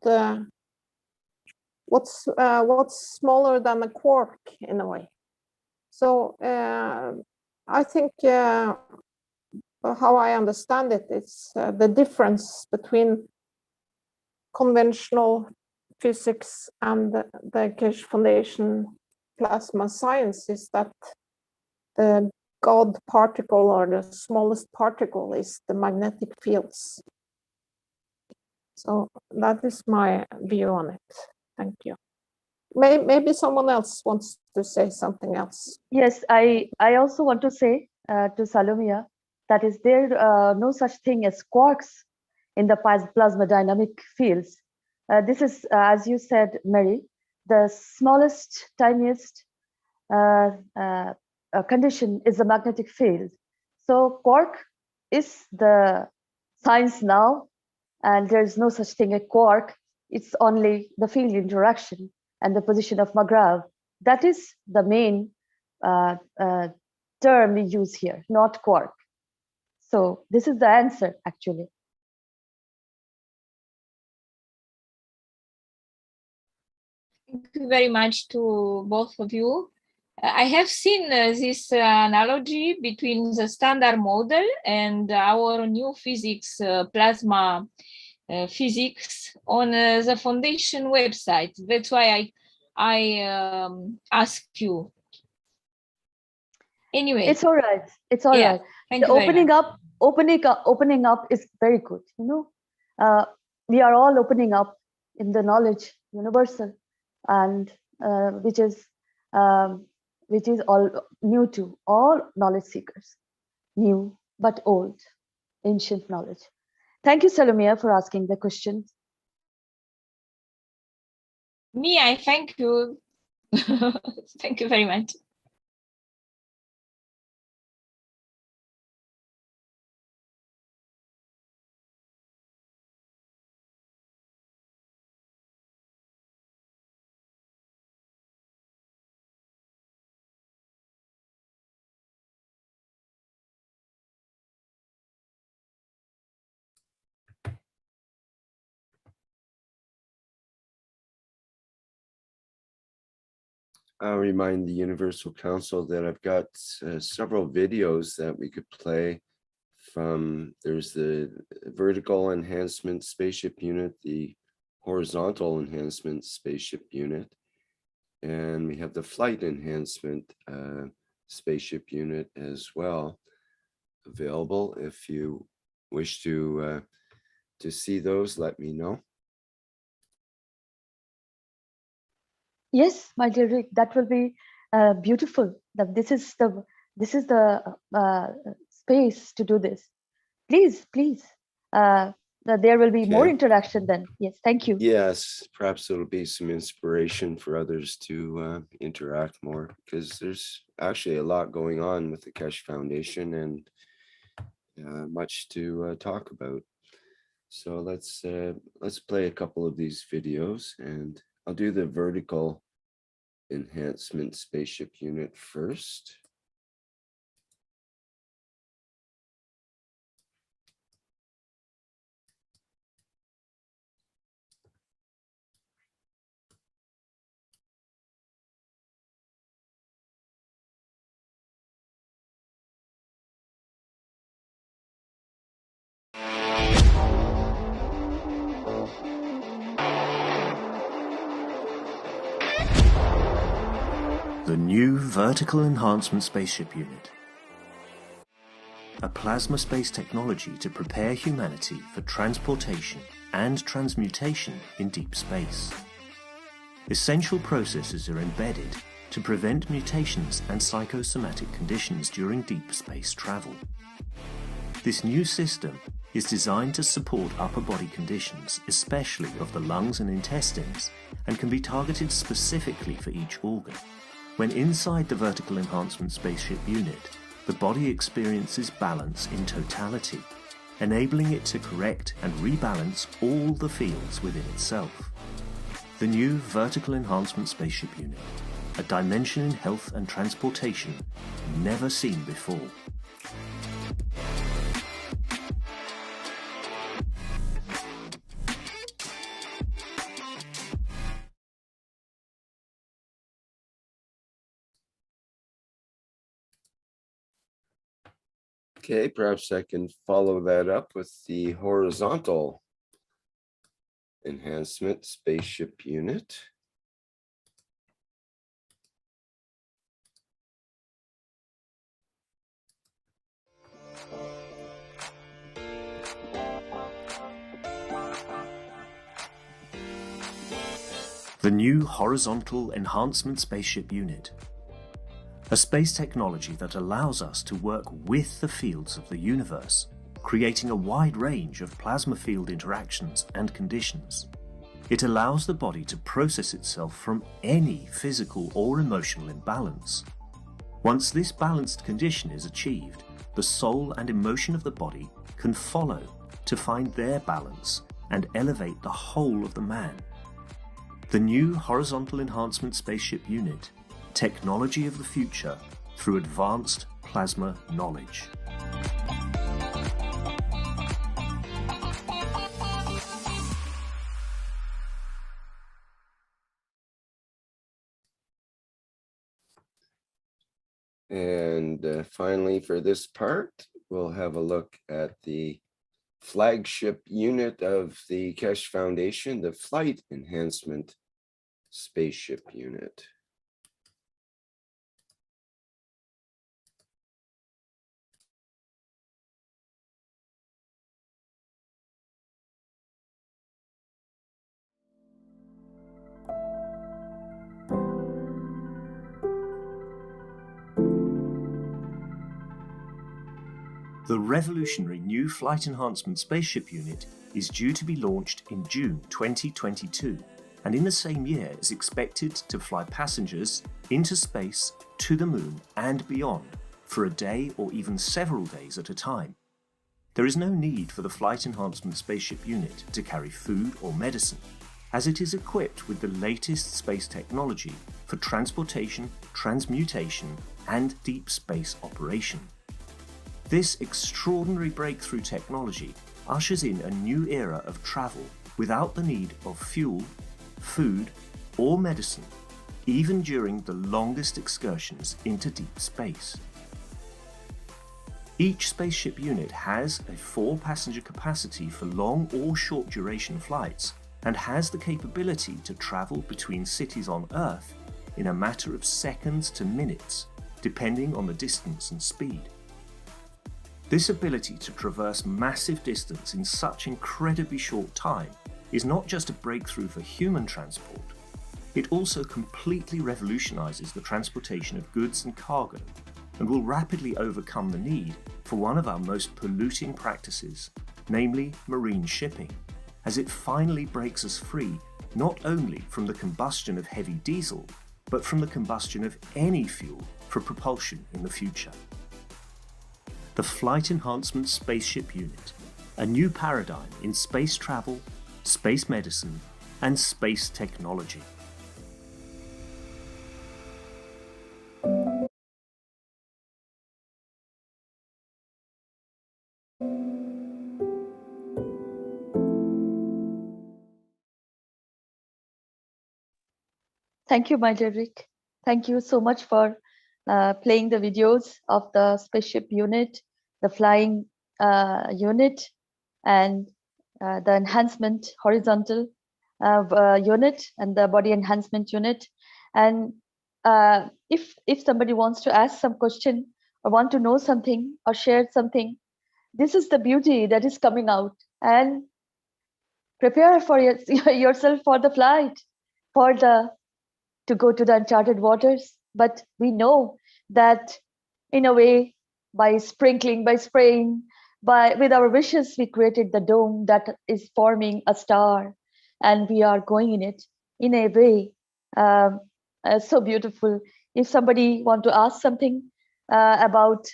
what's smaller than a quark in a way? So I think how I understand it, it's the difference between conventional physics and the Keshe Foundation plasma science is that the God particle, or the smallest particle, is the magnetic fields. So that is my view on it. Thank you. Maybe someone else wants to say something else. Yes, I also want to say to Salomia, that is there no such thing as quarks in the plasma dynamic fields. This is, as you said, Mary, the smallest, tiniest condition is the magnetic field. So quark is the science now, and there's no such thing as quark. It's only the field interaction and the position of McGrath. That is the main term we use here, not quark. So this is the answer, actually. Thank you very much to both of you. I have seen this analogy between the standard model and our new physics, plasma physics, on the foundation website. That's why I ask you. Anyway, it's all right. It's all right. Thank you opening up is very good. You know, we are all opening up in the knowledge universal, and which is all new to all knowledge seekers, new but old, ancient knowledge. Thank you, Salomia, for asking the question. I thank you. Thank you very much. I'll remind the Universal Council that I've got several videos that we could play from. There's the vertical enhancement spaceship unit, the horizontal enhancement spaceship unit, and we have the flight enhancement spaceship unit as well available. If you wish to see those, let me know. Yes, my dear Rick, that will be beautiful. That this is the space to do this. Please, please. There will be more interaction then. Yes, thank you. Yes, perhaps it'll be some inspiration for others to interact more, because there's actually a lot going on with the Keshe Foundation and much to talk about. So let's play a couple of these videos, and I'll do the vertical enhancement spaceship unit first. The new Vertical Enhancement Spaceship Unit. A plasma space technology to prepare humanity for transportation and transmutation in deep space. Essential processes are embedded to prevent mutations and psychosomatic conditions during deep space travel. This new system is designed to support upper body conditions, especially of the lungs and intestines, and can be targeted specifically for each organ. When inside the Vertical Enhancement Spaceship Unit, the body experiences balance in totality, enabling it to correct and rebalance all the fields within itself. The new Vertical Enhancement Spaceship Unit, a dimension in health and transportation never seen before. Okay, perhaps I can follow that up with the horizontal enhancement spaceship unit. The new Horizontal Enhancement Spaceship Unit, a space technology that allows us to work with the fields of the universe, creating a wide range of plasma field interactions and conditions. It allows the body to process itself from any physical or emotional imbalance. Once this balanced condition is achieved, the soul and emotion of the body can follow to find their balance and elevate the whole of the man. The new Horizontal Enhancement Spaceship Unit, technology of the future through advanced plasma knowledge. And finally, for this part, we'll have a look at the flagship unit of the Keshe Foundation, the Flight Enhancement Spaceship Unit. The revolutionary new Flight Enhancement Spaceship Unit is due to be launched in June 2022, and in the same year is expected to fly passengers into space, to the moon and beyond for a day or even several days at a time. There is no need for the Flight Enhancement Spaceship Unit to carry food or medicine, as it is equipped with the latest space technology for transportation, transmutation and deep space operation. This extraordinary breakthrough technology ushers in a new era of travel without the need of fuel, food, or medicine, even during the longest excursions into deep space. Each spaceship unit has a 4-passenger capacity for long or short duration flights and has the capability to travel between cities on Earth in a matter of seconds to minutes, depending on the distance and speed. This ability to traverse massive distance in such incredibly short time is not just a breakthrough for human transport, it also completely revolutionizes the transportation of goods and cargo and will rapidly overcome the need for one of our most polluting practices, namely marine shipping, as it finally breaks us free not only from the combustion of heavy diesel, but from the combustion of any fuel for propulsion in the future. The Flight Enhancement Spaceship Unit, a new paradigm in space travel, space medicine, and space technology. Thank you, my dear Rick. Thank you so much for playing the videos of the spaceship unit, the flying unit, and the enhancement horizontal unit and the body enhancement unit. And if somebody wants to ask some question or want to know something or share something, this is the beauty that is coming out. And prepare for yourself for the flight, to go to the uncharted waters. But we know that in a way, by sprinkling, by spraying, with our wishes, we created the dome that is forming a star, and we are going in it in a way so beautiful. If somebody want to ask something about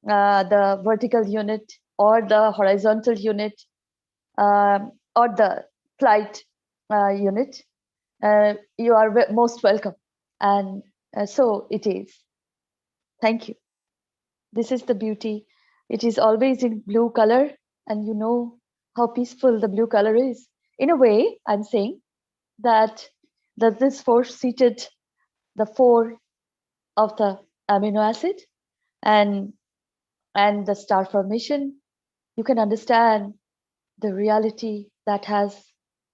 the vertical unit or the horizontal unit or the flight unit, you are most welcome. And so it is. Thank you. This is the beauty. It is always in blue color, and you know how peaceful the blue color is. In a way, I'm saying that this four-seated, the four of the amino acid and the star formation, you can understand the reality that has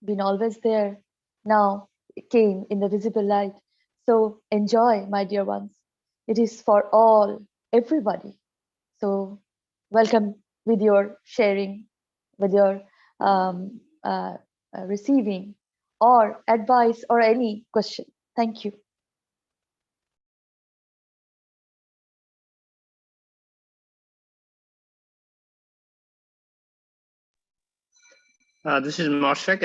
been always there. Now it came in the visible light. So enjoy, my dear ones. It is for all, everybody. So welcome with your sharing, with your receiving or advice or any question. Thank you. This is Moshek,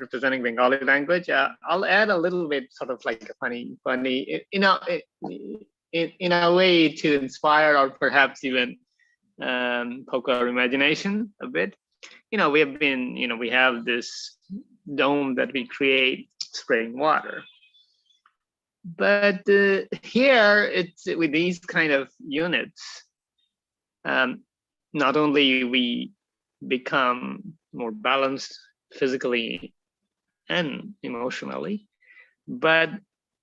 representing Bengali language. I'll add a little bit, sort of like a funny, in a way to inspire or perhaps even poke our imagination a bit. We have this dome that we create spraying water. But here, it's with these kind of units, not only we become more balanced physically and emotionally, but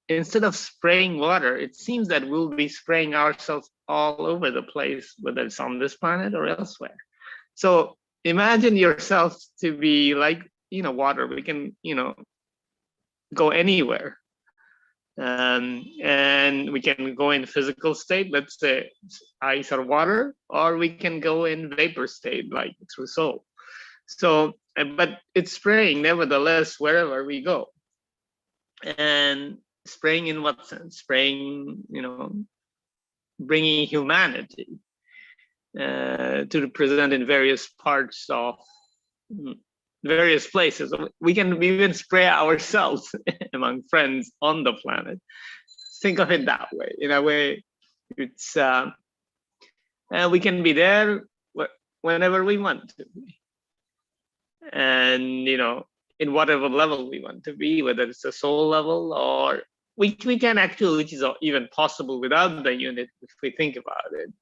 instead of spraying water, it seems that we'll be spraying ourselves all over the place, whether it's on this planet or elsewhere. So imagine yourself to be like, water. We can, go anywhere. And we can go in physical state, let's say ice or water, or we can go in vapor state, like through soul. So, but it's spraying nevertheless wherever we go. And spraying in what sense? Spraying, bringing humanity to present in various parts of various places. We can even spray ourselves among friends on the planet. Think of it that way. In a way, it's we can be there whenever we want to be, and in whatever level we want to be, whether it's a soul level or we can actually, which is even possible without the unit if we think about it.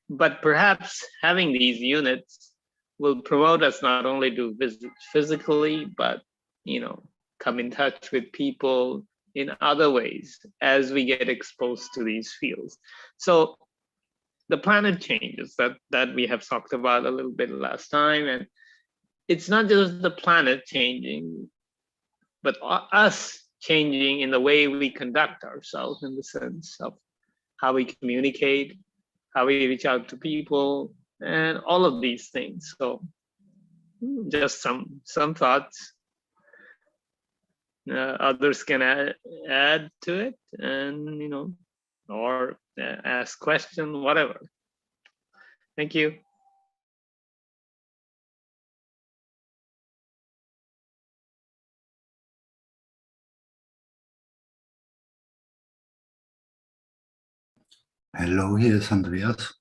But perhaps having these units will promote us not only to visit physically, but come in touch with people in other ways as we get exposed to these fields. So the planet changes that we have talked about a little bit last time, and it's not just the planet changing, but us changing in the way we conduct ourselves, in the sense of how we communicate, how we reach out to people, and all of these things. So just some thoughts. Others can add to it, and or ask question, whatever. Thank you. Hello, here's Andreas.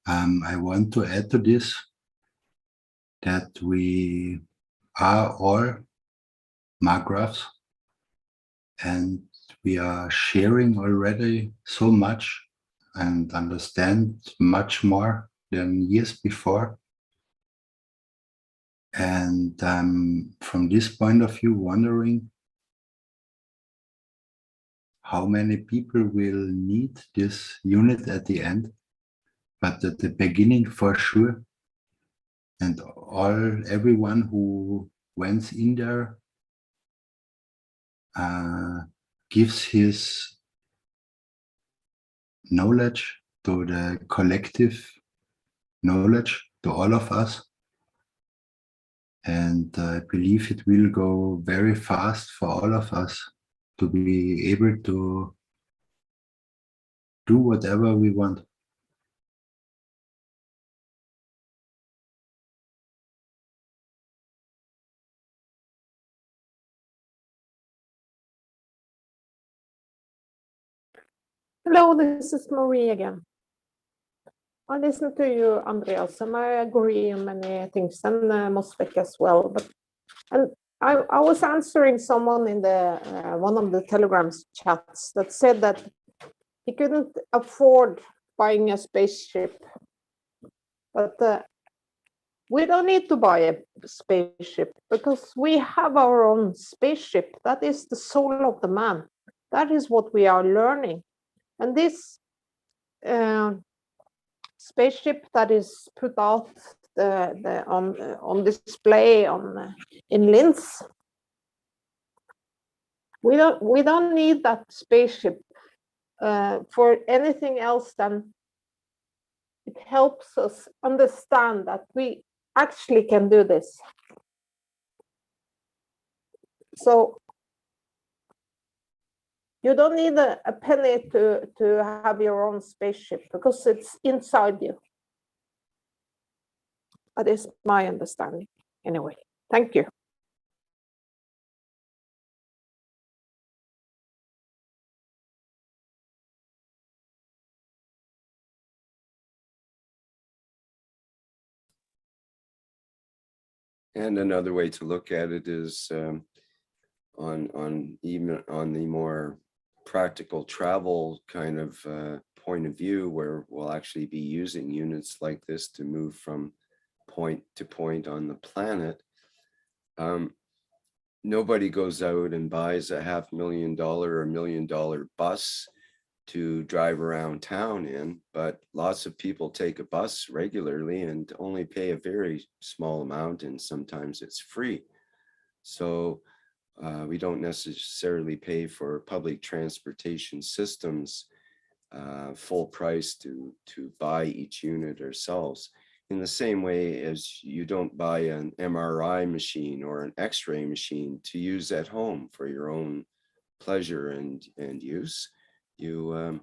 I want to add to this that we are all Margraphs, and we are sharing already so much and understand much more than years before. And from this point of view, wondering how many people will need this unit at the end, but at the beginning for sure. And everyone who went in there gives his knowledge to the collective knowledge, to all of us. And I believe it will go very fast for all of us to be able to do whatever we want. Hello, this is Marie again. I listen to you, Andreas, and I agree on many things, and Mosvik as well. But I was answering someone in the one of the Telegram chats that said that he couldn't afford buying a spaceship, but we don't need to buy a spaceship because we have our own spaceship. That is the soul of the man. That is what we are learning, and this spaceship that is put out on display in Linz. We don't need that spaceship for anything else than it helps us understand that we actually can do this. So you don't need a penny to have your own spaceship because it's inside you. That is my understanding. Anyway, thank you. And another way to look at it is on even on the more practical travel kind of point of view, where we'll actually be using units like this to move from point to point on the planet. Nobody goes out and buys a $500,000 or $1 million bus to drive around town in, but lots of people take a bus regularly and only pay a very small amount, and sometimes it's free. So we don't necessarily pay for public transportation systems full price to buy each unit ourselves. In the same way as you don't buy an MRI machine or an X-ray machine to use at home for your own pleasure and use. You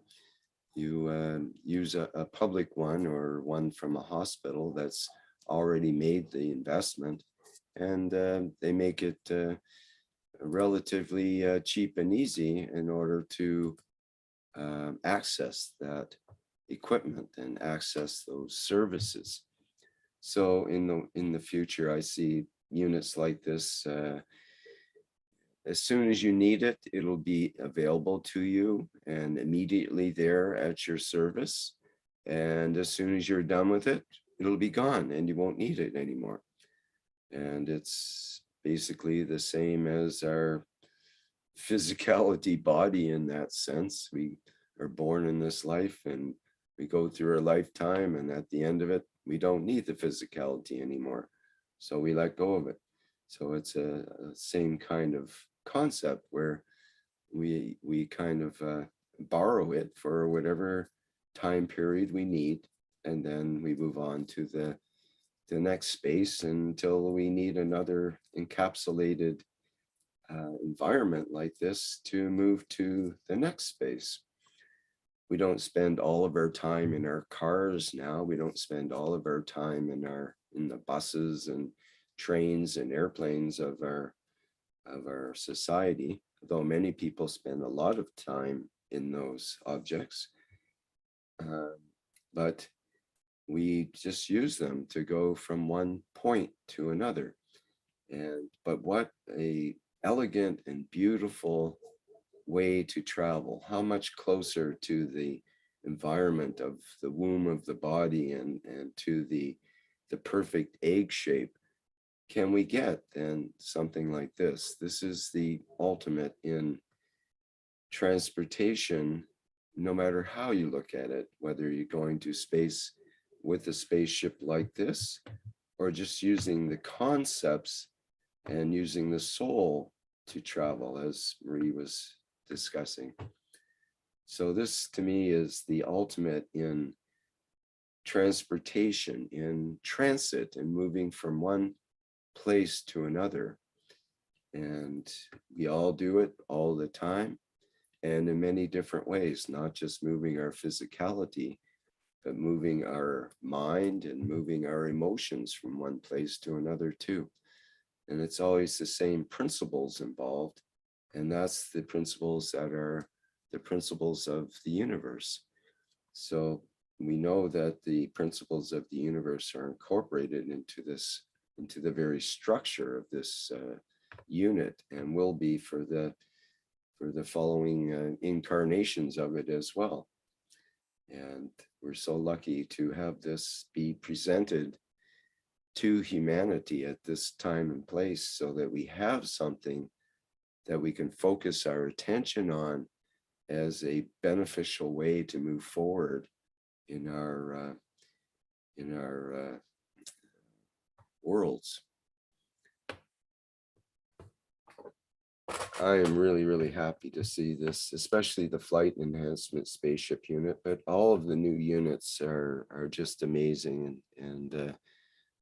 use a public one or one from a hospital that's already made the investment, and they make it relatively cheap and easy in order to access that equipment and access those services. So in the future, I see units like this. As soon as you need it, it'll be available to you and immediately there at your service. And as soon as you're done with it, it'll be gone and you won't need it anymore. And it's basically the same as our physicality body in that sense. We are born in this life and we go through our lifetime, and at the end of it, we don't need the physicality anymore. So we let go of it. So it's a same kind of concept where we kind of borrow it for whatever time period we need, and then we move on to the next space until we need another encapsulated environment like this to move to the next space. We don't spend all of our time in our cars now. We don't spend all of our time in the buses and trains and airplanes of our society, though many people spend a lot of time in those objects. But we just use them to go from one point to another. But what a elegant and beautiful way to travel. How much closer to the environment of the womb of the body and to the perfect egg shape can we get than something like this? This is the ultimate in transportation, no matter how you look at it, whether you're going to space with a spaceship like this, or just using the concepts and using the soul to travel, as Marie was discussing. So this to me is the ultimate in transportation, in transit, and moving from one place to another. And we all do it all the time and in many different ways, not just moving our physicality, but moving our mind and moving our emotions from one place to another too. And it's always the same principles involved. And that's the principles that are the principles of the universe. So we know that the principles of the universe are incorporated into this, into the very structure of this unit, and will be for the following incarnations of it as well. And we're so lucky to have this be presented to humanity at this time and place, so that we have something that we can focus our attention on as a beneficial way to move forward in our worlds. I am really, really happy to see this, especially the flight enhancement spaceship unit, but all of the new units are just amazing and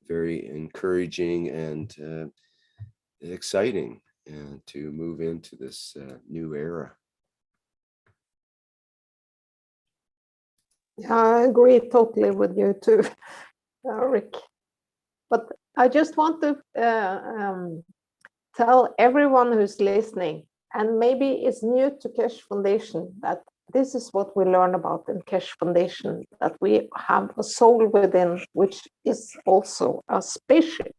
very encouraging and exciting, and to move into this new era. Yeah, I agree totally with you too, Rick. But I just want to tell everyone who's listening, and maybe is new to Keshe Foundation, that this is what we learn about in Keshe Foundation, that we have a soul within, which is also a spaceship.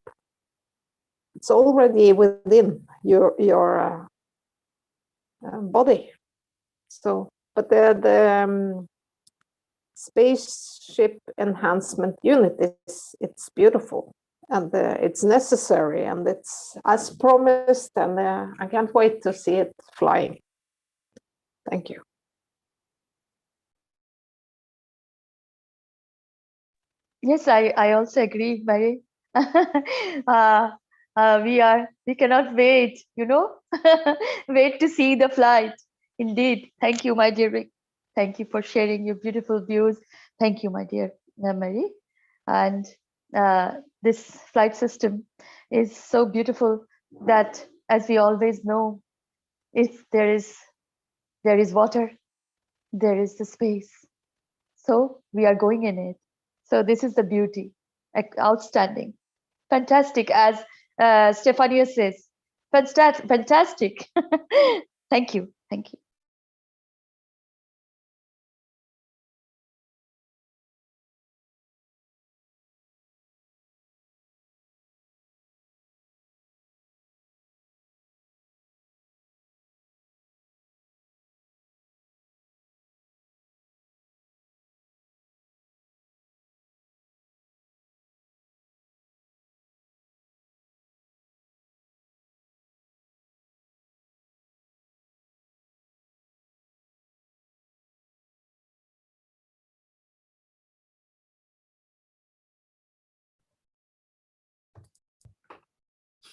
It's already within your body. So, but the spaceship enhancement unit it's beautiful, and it's necessary, and it's as promised, and I can't wait to see it flying. Thank you. Yes, I also agree, Mary. We cannot wait, wait to see the flight. Indeed. Thank you, my dear Rick. Thank you for sharing your beautiful views. Thank you, my dear Mary. And this flight system is so beautiful that, as we always know, if there is water, there is the space. So we are going in it. So this is the beauty. Outstanding. Fantastic, as Stefania says. Fantastic. Thank you. Thank you.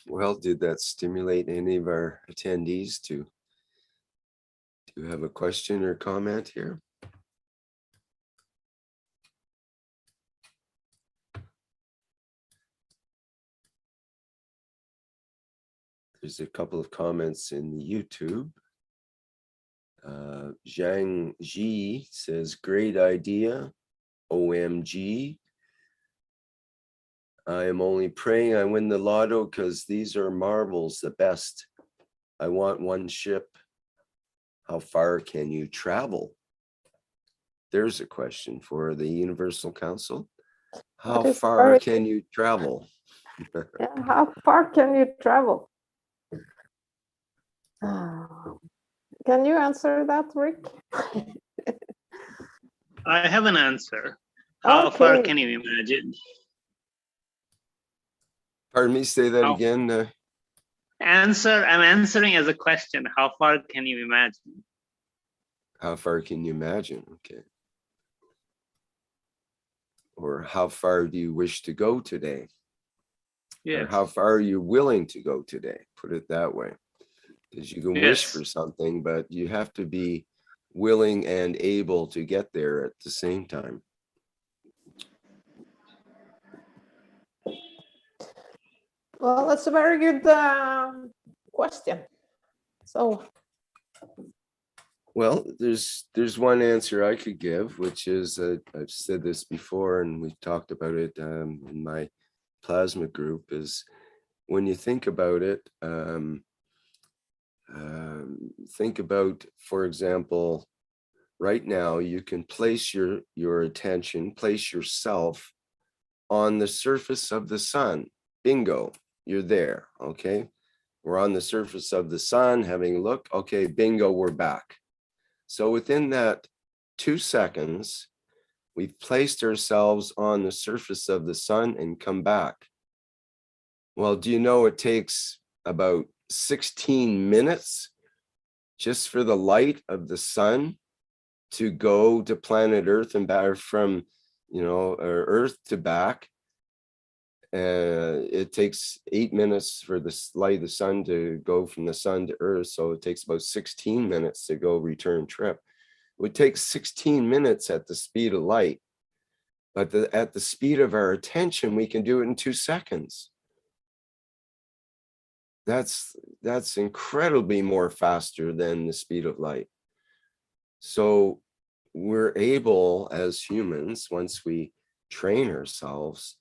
Well, did that stimulate any of our attendees to have a question or comment here? There's a couple of comments in the YouTube. Zhang Ji says, great idea, OMG. I am only praying I win the lotto because these are marbles, the best. I want one ship. How far can you travel? There's a question for the Universal Council. How far can you travel? Yeah, how far can you travel? Can you answer that, Rick? I have an answer. How far can you imagine? Pardon me, say that again. I'm answering as a question. How far can you imagine? How far can you imagine? Okay. Or how far do you wish to go today? Yes. Or how far are you willing to go today? Put it that way. Because you can wish for something, but you have to be willing and able to get there at the same time. Well, that's a very good question. So, well, there's one answer I could give, which is I've said this before, and we've talked about it in my plasma group. Is when you think about it, think about, for example, right now, you can place your attention, place yourself on the surface of the sun. Bingo, you're there, okay? We're on the surface of the sun, having a look. Okay, bingo, we're back. So within that 2 seconds, we've placed ourselves on the surface of the sun and come back. Well, do you know it takes about 16 minutes just for the light of the sun to go to planet Earth and back from, Earth to back? It takes 8 minutes for the light of the sun to go from the sun to Earth. So it takes about 16 minutes to go return trip. It would take 16 minutes at the speed of light, but at the speed of our attention, we can do it in 2 seconds. That's incredibly more faster than the speed of light. So we're able as humans, once we train ourselves,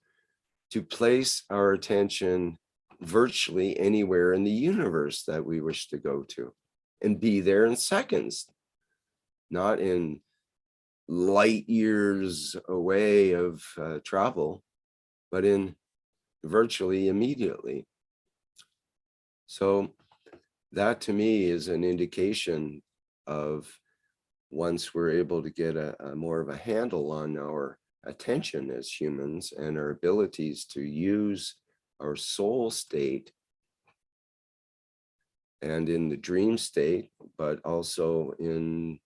to place our attention virtually anywhere in the universe that we wish to go to and be there in seconds, not in light years away of travel, but in virtually immediately. So that to me is an indication of, once we're able to get a more of a handle on our attention as humans and our abilities to use our soul state and in the dream state, but also in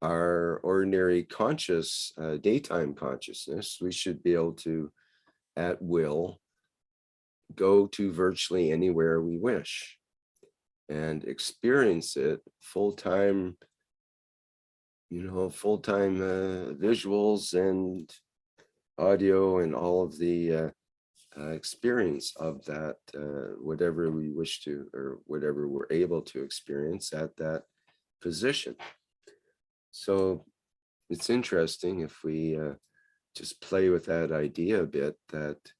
our ordinary conscious daytime consciousness, we should be able to, at will, go to virtually anywhere we wish and experience it full-time, visuals and audio and all of the experience of that, whatever we wish to, or whatever we're able to experience at that position. So it's interesting if we just play with that idea a bit, that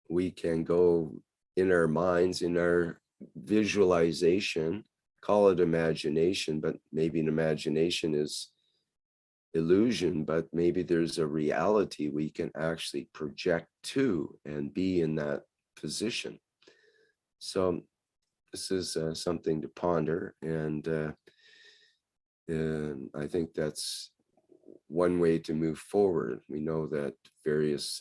we can go in our minds, in our visualization, call it imagination, but maybe an imagination is illusion, but maybe there's a reality we can actually project to and be in that position. So this is something to ponder, and I think that's one way to move forward. We know that various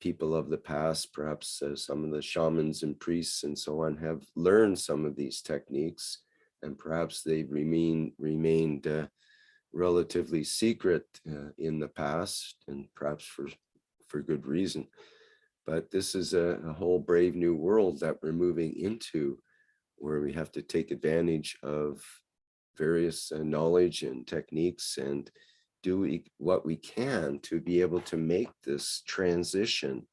people of the past, perhaps some of the shamans and priests and so on, have learned some of these techniques, and perhaps they've remained relatively secret in the past, and perhaps for good reason. But this is a whole brave new world that we're moving into, where we have to take advantage of various knowledge and techniques and do what we can to be able to make this transition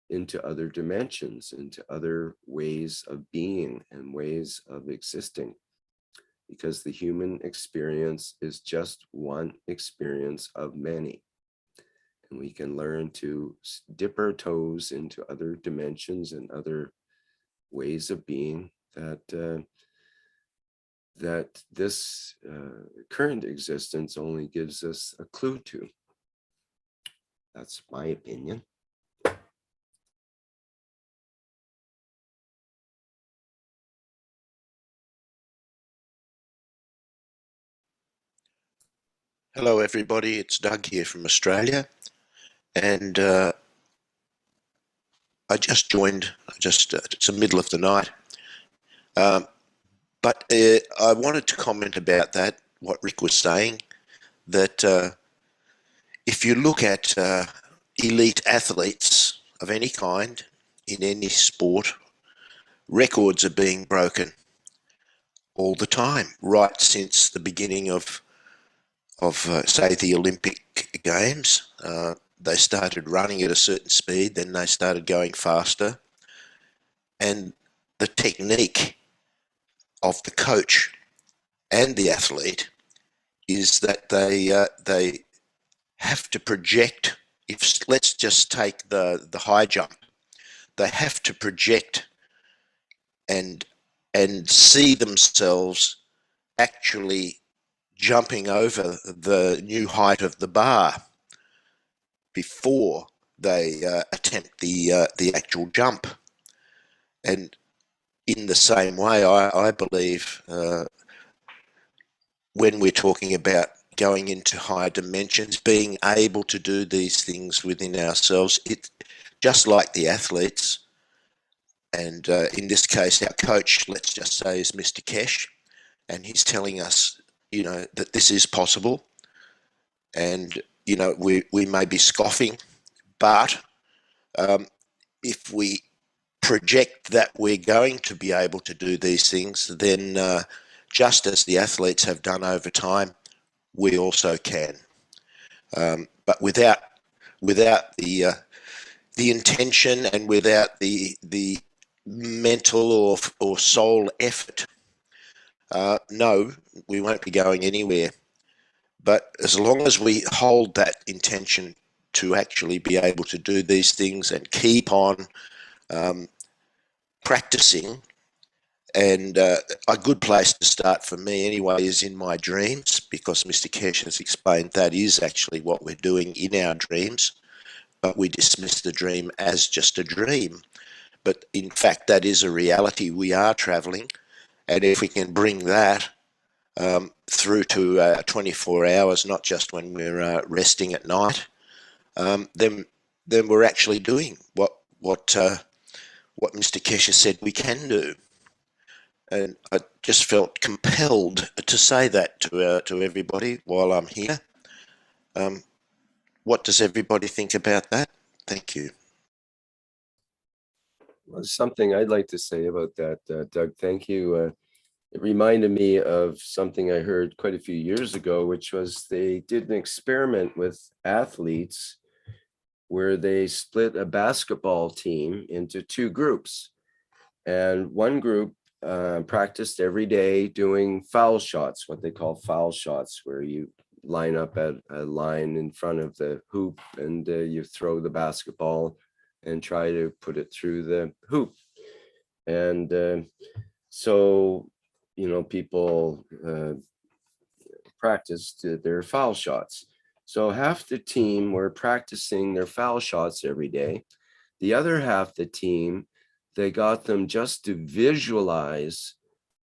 into other dimensions, into other ways of being and ways of existing. Because the human experience is just one experience of many. And we can learn to dip our toes into other dimensions and other ways of being that that this current existence only gives us a clue to. That's my opinion. Hello everybody, it's Doug here from Australia, and I just joined, it's the middle of the night, but I wanted to comment about that, what Rick was saying, that if you look at elite athletes of any kind, in any sport, records are being broken all the time, right since the beginning of say the Olympic Games. They started running at a certain speed, then they started going faster, and the technique of the coach and the athlete is that they have to project. If let's just take the high jump, they have to project and see themselves actually jumping over the new height of the bar before they attempt the actual jump. And in the same way, I believe when we're talking about going into higher dimensions, being able to do these things within ourselves, it's just like the athletes. And in this case, our coach, let's just say, is Mr. Keshe, and he's telling us, you know, that this is possible. And, you know, we may be scoffing, but if we project that we're going to be able to do these things, then just as the athletes have done over time, we also can. But without the intention and without the mental or soul effort, no, we won't be going anywhere. But as long as we hold that intention to actually be able to do these things and keep on practicing, and a good place to start for me anyway is in my dreams, because Mr. Keshe has explained that is actually what we're doing in our dreams, but we dismiss the dream as just a dream. But in fact, that is a reality. We are traveling, and if we can bring that through to 24 hours, not just when we're resting at night, then we're actually doing what Mr. Keshe said we can do. And I just felt compelled to say that to everybody while I'm here. What does everybody think about that? Thank you. Well, something I'd like to say about that, Doug. Thank you. It reminded me of something I heard quite a few years ago, which was they did an experiment with athletes where they split a basketball team into two groups. And one group practiced every day doing foul shots, what they call foul shots, where you line up at a line in front of the hoop and you throw the basketball and try to put it through the hoop. And so, you know, people practiced their foul shots. So half the team were practicing their foul shots every day. The other half the team, they got them just to visualize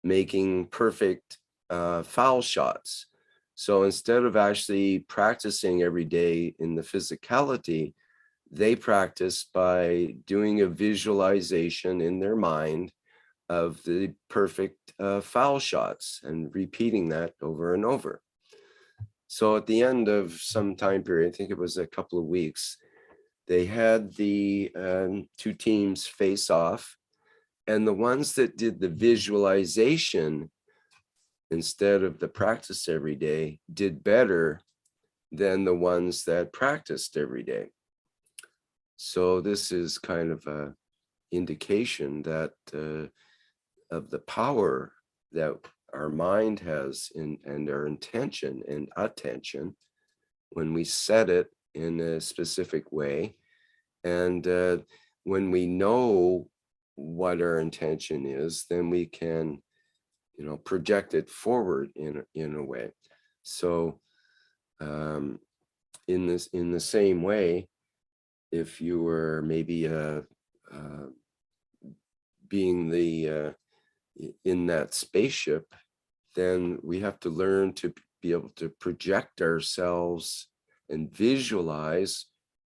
making perfect foul shots. So instead of actually practicing every day in the physicality, they practice by doing a visualization in their mind of the perfect foul shots and repeating that over and over. So at the end of some time period, I think it was a couple of weeks, they had the two teams face off, and the ones that did the visualization instead of the practice every day did better than the ones that practiced every day. So this is kind of an indication that of the power that our mind has and our intention and attention when we set it in a specific way. And when we know what our intention is, then we can, you know, project it forward in a way. So in the same way, if you were maybe being the in that spaceship, then we have to learn to be able to project ourselves and visualize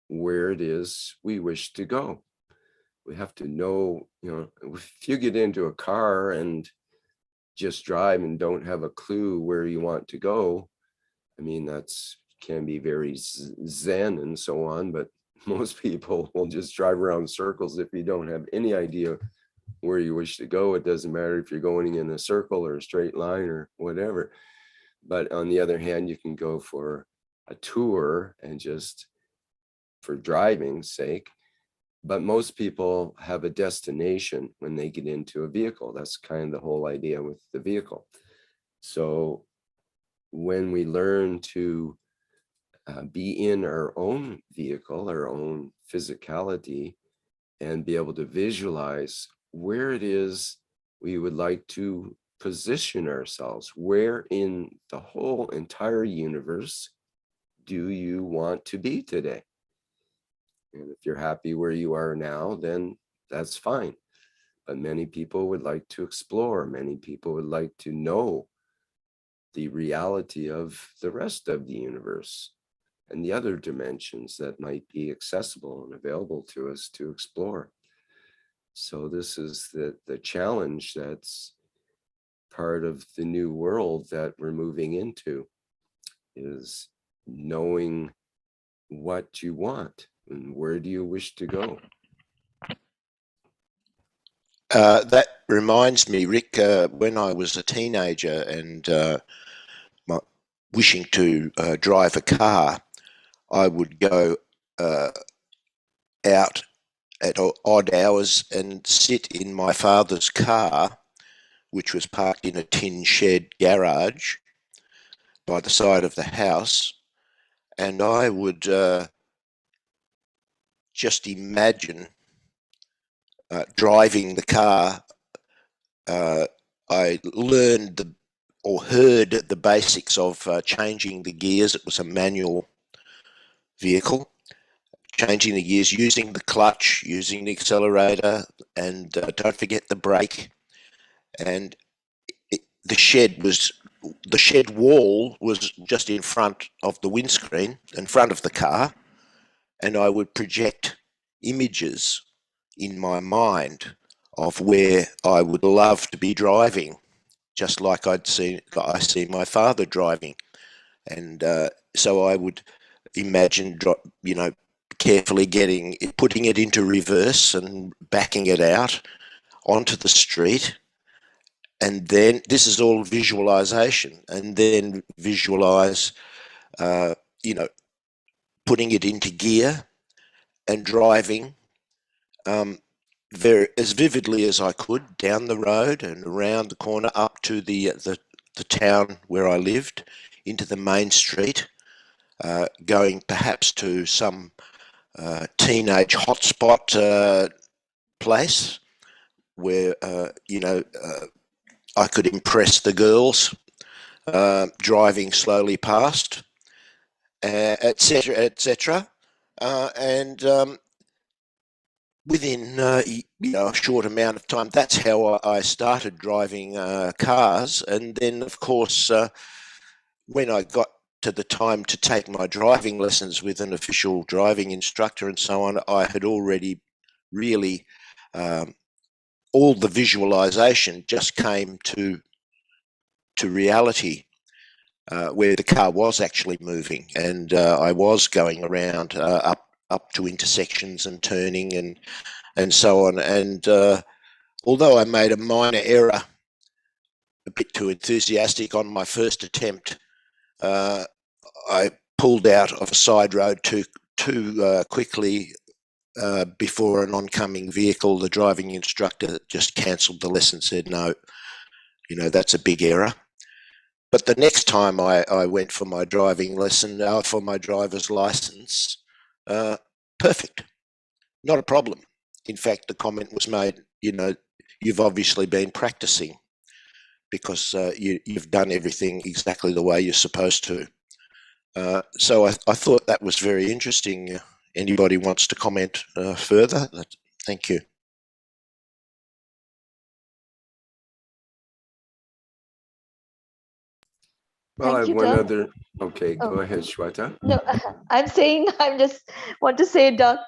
where it is we wish to go. We have to know, you know, if you get into a car and just drive and don't have a clue where you want to go, I mean, that's can be very zen and so on, but most people will just drive around in circles if you don't have any idea where you wish to go. It doesn't matter if you're going in a circle or a straight line or whatever. But on the other hand, you can go for a tour and just for driving's sake. But most people have a destination when they get into a vehicle. That's kind of the whole idea with the vehicle. So when we learn to be in our own vehicle, our own physicality, and be able to visualize where it is we would like to position ourselves. Where in the whole entire universe do you want to be today? And if you're happy where you are now, then that's fine. But many people would like to explore. Many people would like to know the reality of the rest of the universe and the other dimensions that might be accessible and available to us to explore. So this is the challenge that's part of the new world that we're moving into, is knowing what you want and where do you wish to go. That reminds me, Rick, when I was a teenager and wishing to drive a car, I would go out at odd hours and sit in my father's car, which was parked in a tin shed garage by the side of the house, and I would just imagine driving the car. I learned or heard the basics of changing the gears. It was a manual vehicle. Changing the gears, using the clutch, using the accelerator, and don't forget the brake. And the shed wall was just in front of the windscreen, in front of the car, and I would project images in my mind of where I would love to be driving, just like I see my father driving. And so I would imagine, carefully putting it into reverse and backing it out onto the street. And then this is all visualization, and then visualize, putting it into gear and driving as vividly as I could down the road and around the corner up to the town where I lived, into the main street, going perhaps to some teenage hotspot place where I could impress the girls, driving slowly past, etc., etc. And within a short amount of time, that's how I started driving cars. And then, of course, when I got to the time to take my driving lessons with an official driving instructor and so on, I had already really all the visualization just came to reality, where the car was actually moving, and I was going around up to intersections and turning and so on. And although I made a minor error, a bit too enthusiastic on my first attempt, I pulled out of a side road too quickly before an oncoming vehicle. The driving instructor just cancelled the lesson, said, no, that's a big error. But the next time I went for my driving lesson, for my driver's license, perfect, not a problem. In fact, the comment was made, you've obviously been practicing because you've done everything exactly the way you're supposed to. So I thought that was very interesting. Anybody wants to comment further? Thank you. Well, I have one Doug. other. Okay, go ahead, Shweta. No, I'm saying, I just want to say, Doug,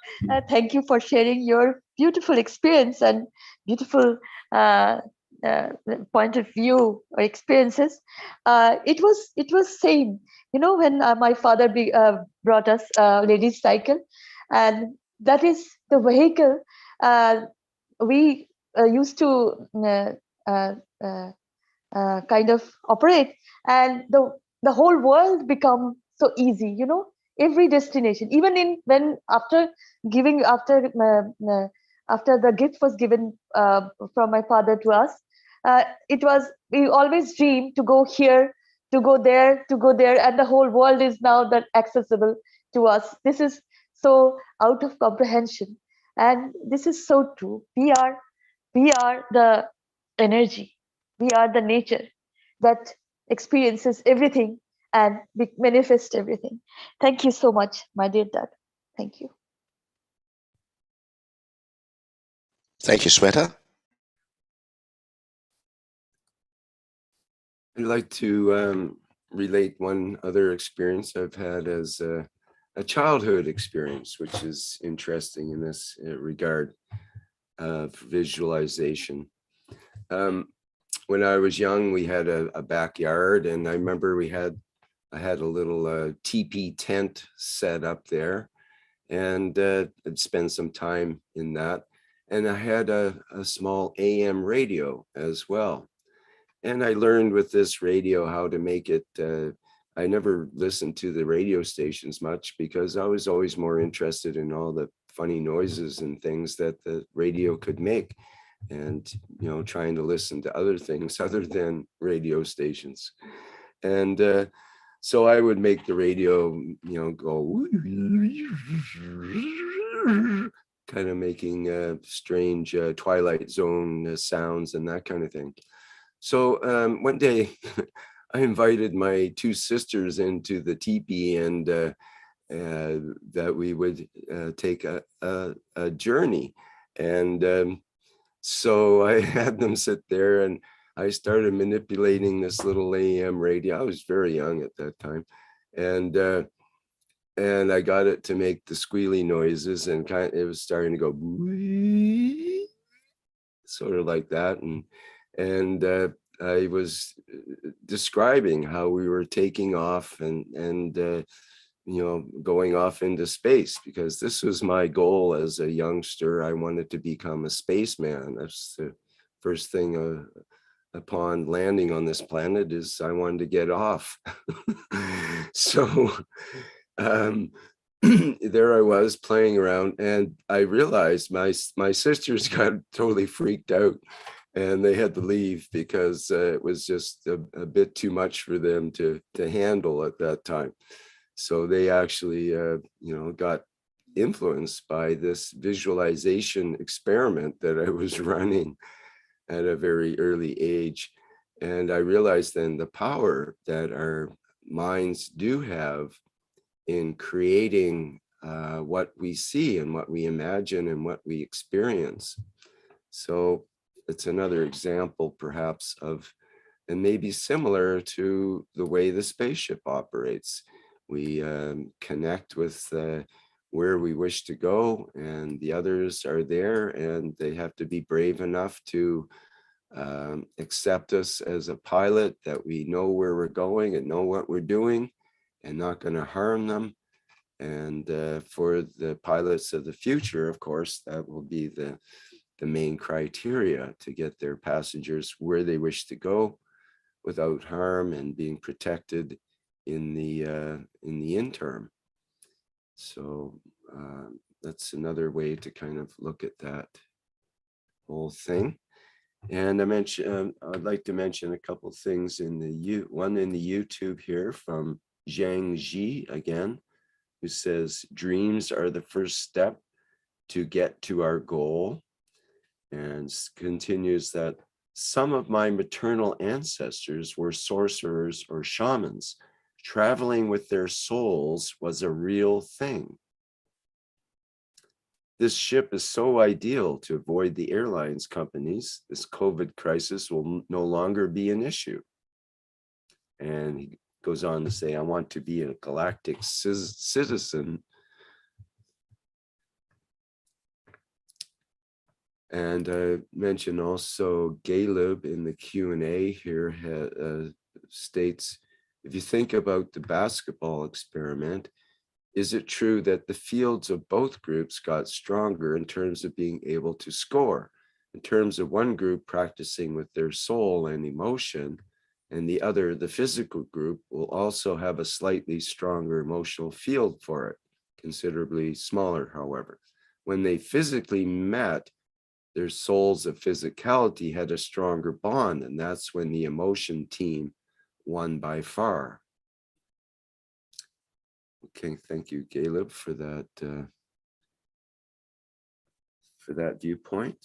thank you for sharing your beautiful experience and beautiful point of view or experiences. It was same, when my father brought us a ladies' cycle, and that is the vehicle we used to kind of operate, and the whole world become so easy. Every destination, even when after the gift was given from my father to us, we always dream to go here, to go there, and the whole world is now that accessible to us. This is so out of comprehension, and this is so true. We are the energy. We are the nature that experiences everything and manifests everything. Thank you so much, my dear dad. Thank you. Thank you, Sweta. I'd like to relate one other experience I've had as a childhood experience, which is interesting in this regard of visualization. When I was young, we had a backyard, and I remember I had a little teepee tent set up there, and I'd spend some time in that. And I had a small AM radio as well. And I learned with this radio how to make it. I never listened to the radio stations much because I was always more interested in all the funny noises and things that the radio could make, and trying to listen to other things other than radio stations. And so I would make the radio, go kind of making strange Twilight Zone sounds and that kind of thing. So one day I invited my two sisters into the teepee, and that we would take a journey. And so I had them sit there, and I started manipulating this little AM radio. I was very young at that time. And I got it to make the squealy noises, and it was starting to go sort of like that. And I was describing how we were taking off and going off into space, because this was my goal as a youngster. I wanted to become a spaceman. That's the first thing upon landing on this planet, is I wanted to get off. So there I was playing around, and I realized my sisters got totally freaked out, and they had to leave because it was just a bit too much for them to handle at that time. So they actually, got influenced by this visualization experiment that I was running at a very early age. And I realized then the power that our minds do have in creating what we see and what we imagine and what we experience. So it's another example perhaps of, and maybe similar to the way the spaceship operates. We connect with where we wish to go, and the others are there, and they have to be brave enough to accept us as a pilot, that we know where we're going and know what we're doing and not going to harm them. And for the pilots of the future, of course, that will be the main criteria to get their passengers where they wish to go without harm and being protected in the interim. So that's another way to kind of look at that whole thing. And I'd like to mention a couple of things one in the YouTube here from Zhang Ji again, who says, dreams are the first step to get to our goal, and continues that some of my maternal ancestors were sorcerers or shamans. Traveling with their souls was a real thing. This ship is so ideal to avoid the airlines companies. This COVID crisis will no longer be an issue. And he goes on to say, I want to be a galactic citizen. And I mentioned also Caleb in the Q&A here states, if you think about the basketball experiment, is it true that the fields of both groups got stronger in terms of being able to score? In terms of one group practicing with their soul and emotion, and the other, the physical group, will also have a slightly stronger emotional field for it, considerably smaller, however. When they physically met, their souls of physicality had a stronger bond, and that's when the emotion team won by far. Okay, thank you, Caleb, for that viewpoint.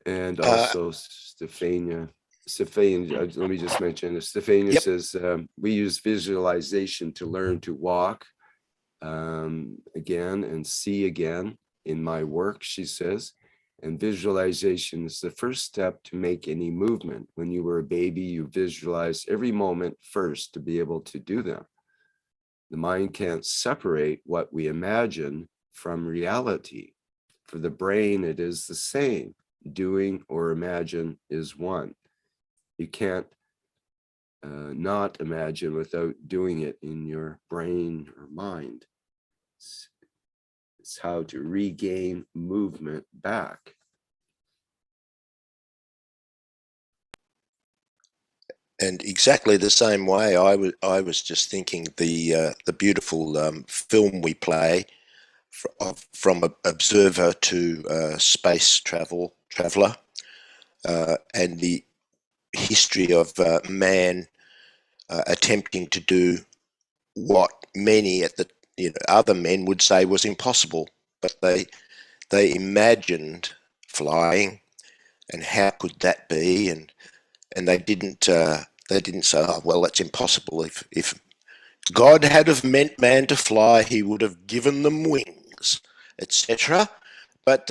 And also Stefania, let me just mention, Stefania says, we use visualization to learn to walk again and see again in my work, she says. And visualization is the first step to make any movement. When you were a baby, you visualized every moment first to be able to do them. The mind can't separate what we imagine from reality. For the brain, it is the same. Doing or imagine is one. You can't not imagine without doing it in your brain or mind. It's how to regain movement back. And exactly the same way, I was just thinking the beautiful film we play from observer to space traveler, and the history of man attempting to do what many at the other men would say was impossible, but they imagined flying, and how could that be, and they didn't say, oh well, that's impossible. If God had have meant man to fly, he would have given them wings, etc. But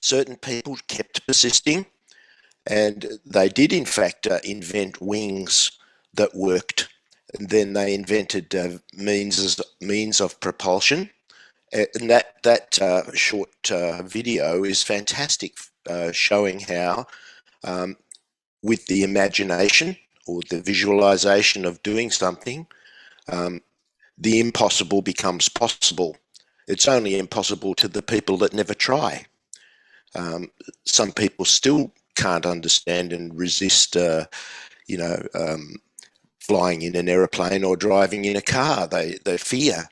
certain people kept persisting, and they did in fact invent wings that worked. And then they invented means of propulsion, and that short video is fantastic, showing how with the imagination or the visualization of doing something, the impossible becomes possible. It's only impossible to the people that never try. Some people still can't understand and resist, flying in an aeroplane or driving in a car. They fear.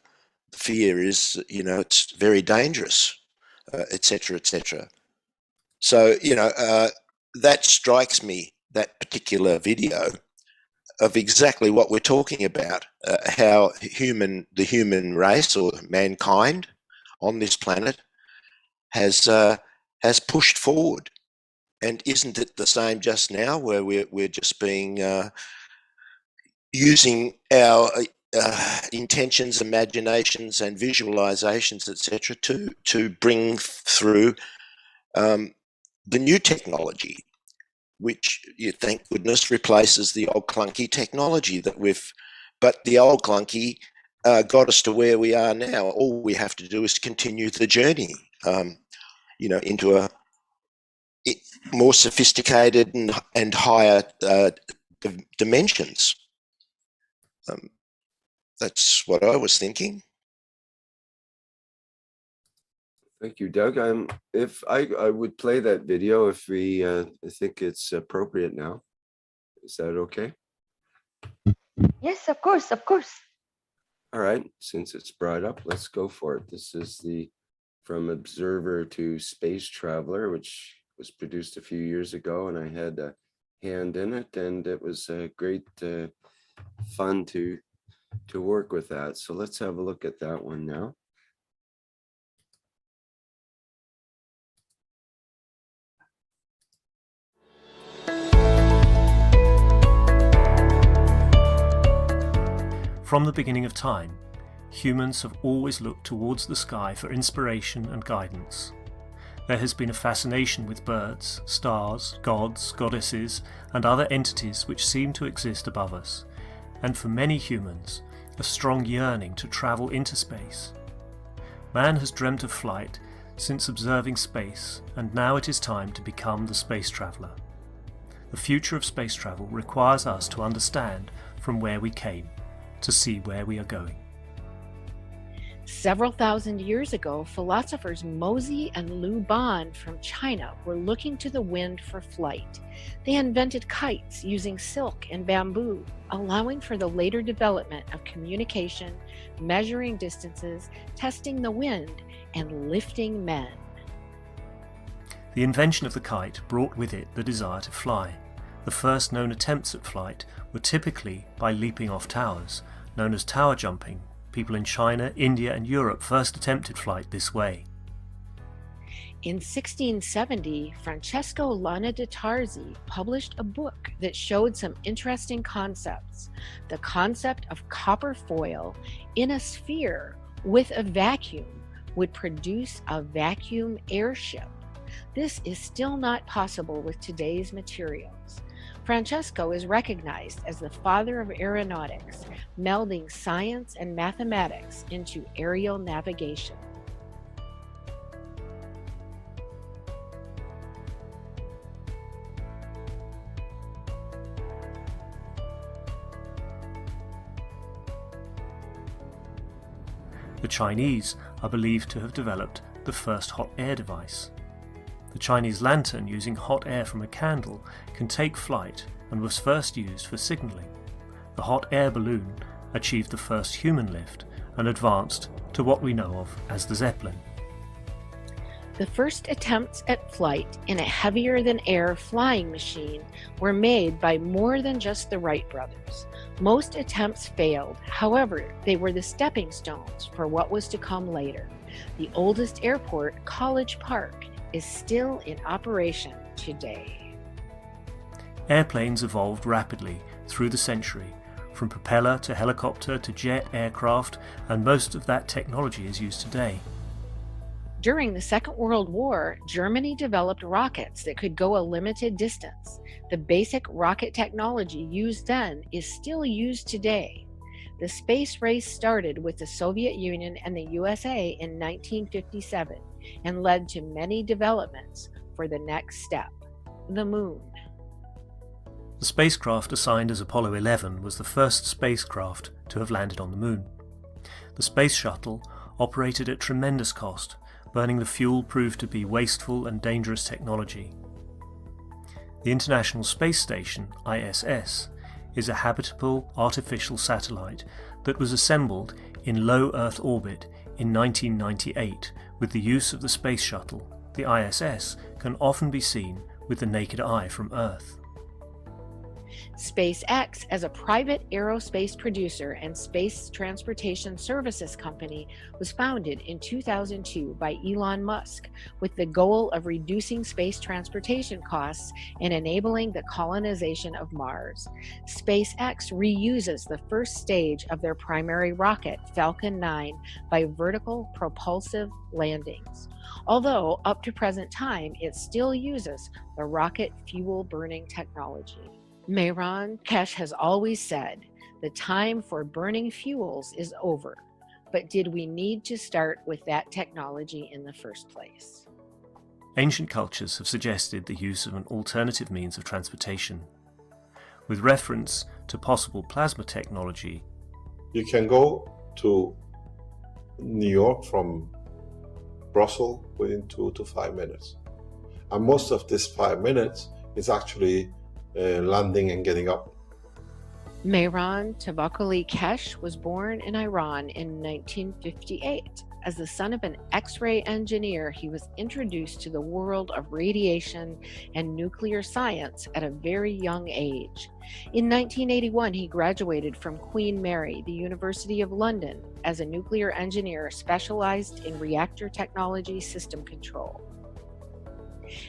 The fear is, it's very dangerous, etc., etc. So, that strikes me, that particular video, of exactly what we're talking about, how the human race or mankind on this planet has pushed forward. And isn't it the same just now, where we're just being using our intentions, imaginations, and visualizations, etc., to bring through the new technology, which, you thank goodness, replaces the old clunky technology but the old clunky got us to where we are now. All we have to do is continue the journey, into a more sophisticated and higher dimensions. That's what I was thinking. Thank you, Doug. If I would play that video if we think it's appropriate now. Is that okay? Yes, of course, of course. All right, since it's brought up, let's go for it. This is the From Observer to Space Traveler, which was produced a few years ago, and I had a hand in it, and it was great fun to work with that. So let's have a look at that one now. From the beginning of time, humans have always looked towards the sky for inspiration and guidance. There has been a fascination with birds, stars, gods, goddesses, and other entities which seem to exist above us, and for many humans, a strong yearning to travel into space. Man has dreamt of flight since observing space, and now it is time to become the space traveller. The future of space travel requires us to understand from where we came, to see where we are going. Several thousand years ago, philosophers Mozi and Lu Ban from China were looking to the wind for flight. They invented kites using silk and bamboo, allowing for the later development of communication, measuring distances, testing the wind, and lifting men. The invention of the kite brought with it the desire to fly. The first known attempts at flight were typically by leaping off towers, known as tower jumping. People in China, India and Europe first attempted flight this way. In 1670, Francesco Lana de Tarzi published a book that showed some interesting concepts. The concept of copper foil in a sphere with a vacuum would produce a vacuum airship. This is still not possible with today's materials. Francesco is recognized as the father of aeronautics, melding science and mathematics into aerial navigation. The Chinese are believed to have developed the first hot air device. The Chinese lantern, using hot air from a candle, can take flight and was first used for signalling. The hot air balloon achieved the first human lift and advanced to what we know of as the Zeppelin. The first attempts at flight in a heavier-than-air flying machine were made by more than just the Wright brothers. Most attempts failed, however, they were the stepping stones for what was to come later. The oldest airport, College Park, is still in operation today. Airplanes evolved rapidly through the century, from propeller to helicopter to jet aircraft, and most of that technology is used today. During the Second World War, Germany developed rockets that could go a limited distance. The basic rocket technology used then is still used today. The space race started with the Soviet Union and the USA in 1957 and led to many developments for the next step, the moon. The spacecraft assigned as Apollo 11 was the first spacecraft to have landed on the moon. The space shuttle operated at tremendous cost. Burning the fuel proved to be wasteful and dangerous technology. The International Space Station, ISS, is a habitable artificial satellite that was assembled in low Earth orbit in 1998 with the use of the space shuttle. The ISS can often be seen with the naked eye from Earth. SpaceX, as a private aerospace producer and space transportation services company, was founded in 2002 by Elon Musk with the goal of reducing space transportation costs and enabling the colonization of Mars. SpaceX reuses the first stage of their primary rocket, Falcon 9, by vertical propulsive landings. Although, up to present time, it still uses the rocket fuel burning technology. Mehran Keshe has always said, the time for burning fuels is over, but did we need to start with that technology in the first place? Ancient cultures have suggested the use of an alternative means of transportation. With reference to possible plasma technology, you can go to New York from Brussels within 2 to 5 minutes. And most of this 5 minutes is actually landing and getting up. Mehran Tavakoli Keshe was born in Iran in 1958. As the son of an X-ray engineer, he was introduced to the world of radiation and nuclear science at a very young age. In 1981, he graduated from Queen Mary, the University of London, as a nuclear engineer specialized in reactor technology system control.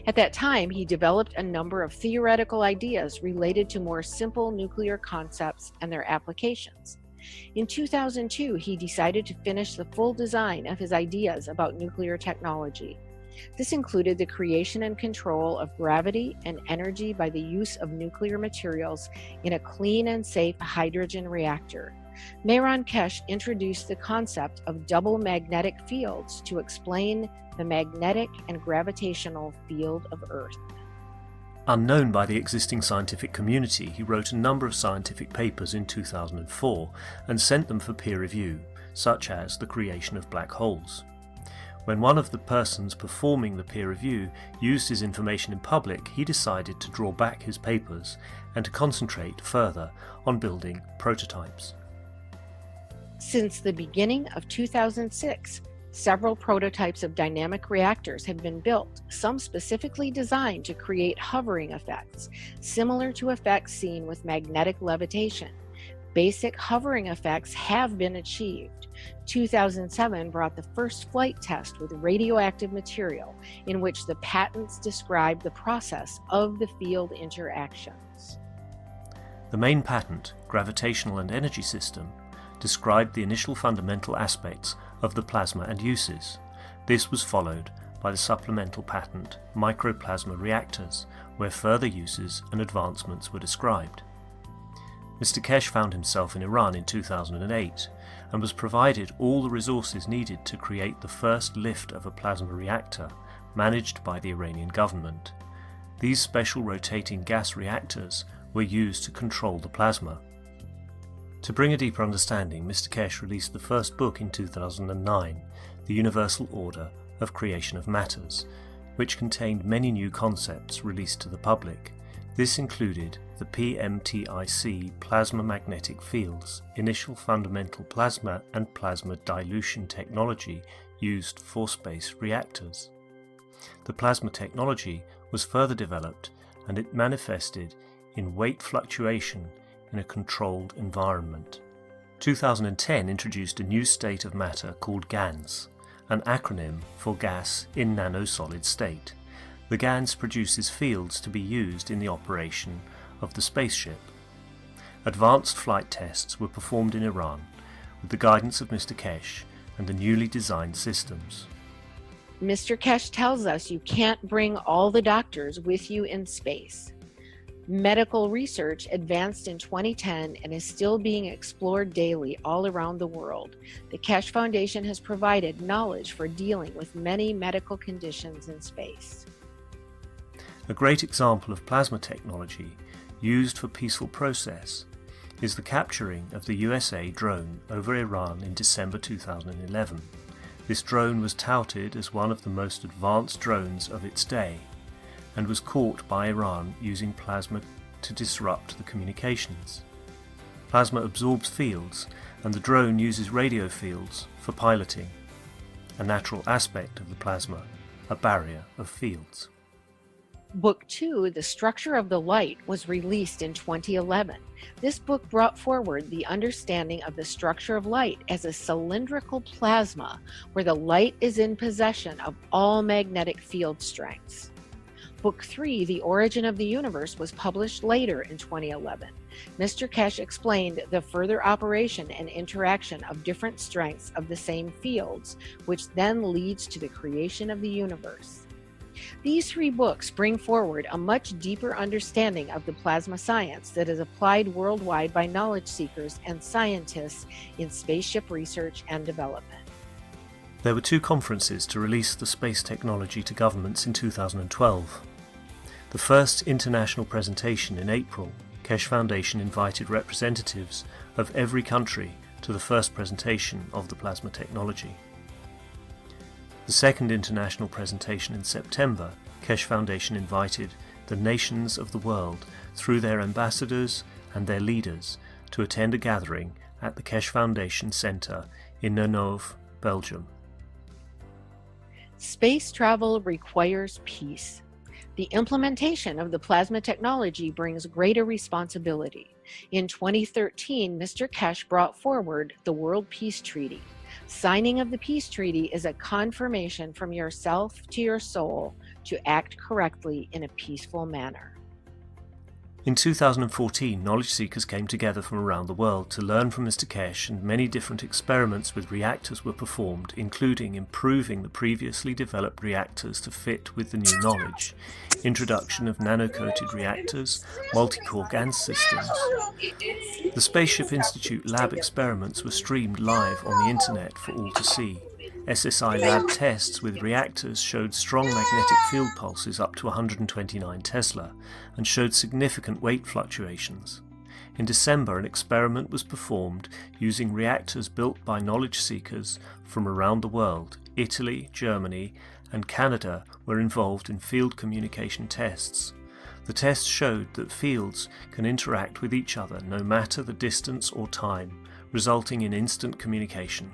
At that time, he developed a number of theoretical ideas related to more simple nuclear concepts and their applications. In 2002, he decided to finish the full design of his ideas about nuclear technology. This included the creation and control of gravity and energy by the use of nuclear materials in a clean and safe hydrogen reactor. Mehran Keshe introduced the concept of double magnetic fields to explain the magnetic and gravitational field of Earth. Unknown by the existing scientific community, he wrote a number of scientific papers in 2004 and sent them for peer review, such as the creation of black holes. When one of the persons performing the peer review used his information in public, he decided to draw back his papers and to concentrate further on building prototypes. Since the beginning of 2006, several prototypes of dynamic reactors have been built, some specifically designed to create hovering effects, similar to effects seen with magnetic levitation. Basic hovering effects have been achieved. 2007 brought the first flight test with radioactive material, in which the patents describe the process of the field interactions. The main patent, Gravitational and Energy System, described the initial fundamental aspects of the plasma and uses. This was followed by the supplemental patent, Microplasma Reactors, where further uses and advancements were described. Mr. Keshe found himself in Iran in 2008 and was provided all the resources needed to create the first lift of a plasma reactor managed by the Iranian government. These special rotating gas reactors were used to control the plasma. To bring a deeper understanding, Mr. Keshe released the first book in 2009, The Universal Order of Creation of Matters, which contained many new concepts released to the public. This included the PMTIC plasma magnetic fields, initial fundamental plasma and plasma dilution technology used for space reactors. The plasma technology was further developed and it manifested in weight fluctuation in a controlled environment. 2010 introduced a new state of matter called GANS, an acronym for gas in nanosolid state. The GANS produces fields to be used in the operation of the spaceship. Advanced flight tests were performed in Iran with the guidance of Mr. Keshe and the newly designed systems. Mr. Keshe tells us you can't bring all the doctors with you in space. Medical research advanced in 2010 and is still being explored daily all around the world. The Keshe Foundation has provided knowledge for dealing with many medical conditions in space. A great example of plasma technology used for peaceful process is the capturing of the USA drone over Iran in December 2011. This drone was touted as one of the most advanced drones of its day and was caught by Iran using plasma to disrupt the communications. Plasma absorbs fields and the drone uses radio fields for piloting, a natural aspect of the plasma, a barrier of fields. Book 2, The Structure of the Light, was released in 2011. This book brought forward the understanding of the structure of light as a cylindrical plasma where the light is in possession of all magnetic field strengths. Book 3, The Origin of the Universe, was published later in 2011. Mr. Keshe explained the further operation and interaction of different strengths of the same fields, which then leads to the creation of the universe. These 3 books bring forward a much deeper understanding of the plasma science that is applied worldwide by knowledge seekers and scientists in spaceship research and development. There were 2 conferences to release the space technology to governments in 2012. The first international presentation in April, Keshe Foundation invited representatives of every country to the first presentation of the plasma technology. The second international presentation in September, Keshe Foundation invited the nations of the world through their ambassadors and their leaders to attend a gathering at the Keshe Foundation Center in Nenove, Belgium. Space travel requires peace. The implementation of the plasma technology brings greater responsibility. In 2013, Mr. Keshe brought forward the World Peace Treaty. Signing of the Peace Treaty is a confirmation from yourself to your soul to act correctly in a peaceful manner. In 2014, knowledge seekers came together from around the world to learn from Mr. Keshe, and many different experiments with reactors were performed, including improving the previously developed reactors to fit with the new knowledge, introduction of nano-coated reactors, multi-core GANS systems. The Spaceship Institute lab experiments were streamed live on the internet for all to see. SSI lab tests with reactors showed strong magnetic field pulses up to 129 Tesla and showed significant weight fluctuations. In December, an experiment was performed using reactors built by knowledge seekers from around the world. Italy, Germany, and Canada were involved in field communication tests. The tests showed that fields can interact with each other no matter the distance or time, resulting in instant communication.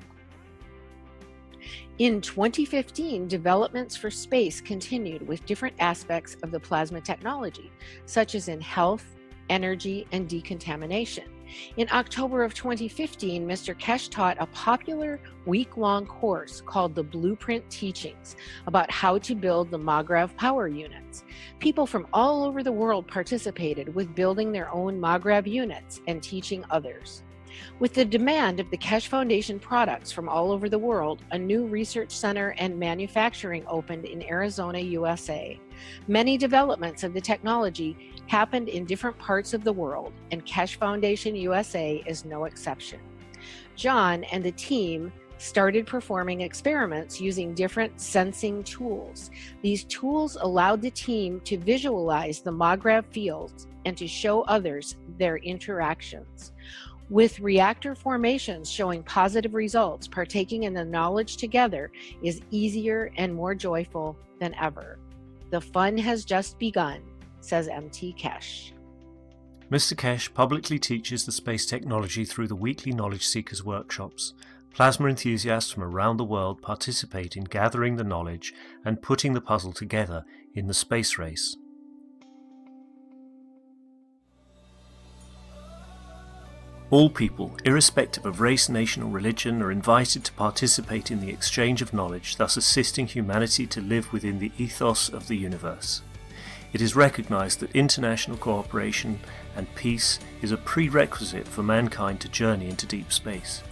In 2015, developments for space continued with different aspects of the plasma technology, such as in health, energy, and decontamination. In October of 2015, Mr. Keshe taught a popular week-long course called the Blueprint Teachings about how to build the MAGRAV power units. People from all over the world participated with building their own MAGRAV units and teaching others. With the demand of the Keshe Foundation products from all over the world, a new research center and manufacturing opened in Arizona, USA. Many developments of the technology happened in different parts of the world, and Keshe Foundation USA is no exception. John and the team started performing experiments using different sensing tools. These tools allowed the team to visualize the MAGRAV fields and to show others their interactions. With reactor formations showing positive results, partaking in the knowledge together is easier and more joyful than ever. The fun has just begun, says MT Keshe. Mr. Keshe publicly teaches the space technology through the weekly Knowledge Seekers workshops. Plasma enthusiasts from around the world participate in gathering the knowledge and putting the puzzle together in the space race. All people, irrespective of race, nation or religion, are invited to participate in the exchange of knowledge, thus assisting humanity to live within the ethos of the universe. It is recognized that international cooperation and peace is a prerequisite for mankind to journey into deep space.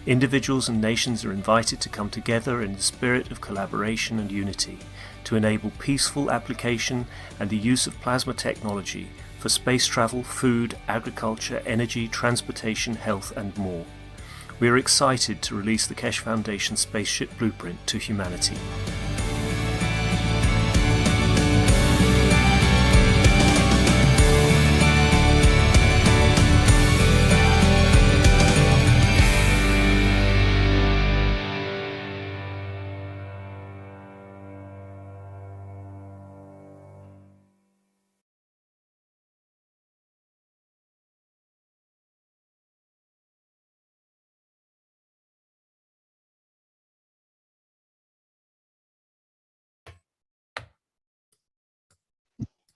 Individuals and nations are invited to come together in the spirit of collaboration and unity to enable peaceful application and the use of plasma technology for space travel, food, agriculture, energy, transportation, health and more. We are excited to release the Keshe Foundation Spaceship Blueprint to humanity.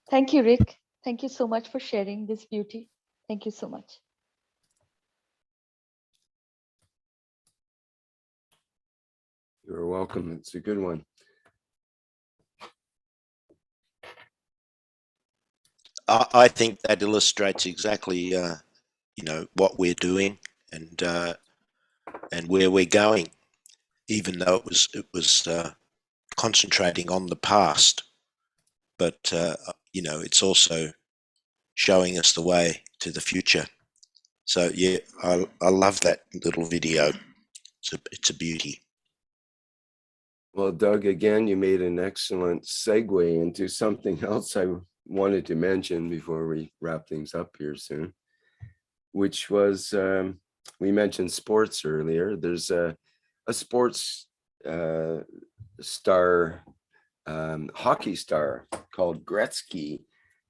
Thank you, Rick. Thank you so much for sharing this beauty. Thank you so much. You're welcome. It's a good one. I think that illustrates exactly, what we're doing and where we're going, even though it was concentrating on the past, but it's also showing us the way to the future. So yeah, I love that little video. It's a beauty. Well, Doug, again, you made an excellent segue into something else I wanted to mention before we wrap things up here soon, which was, we mentioned sports earlier. There's a sports star, hockey star called Gretzky.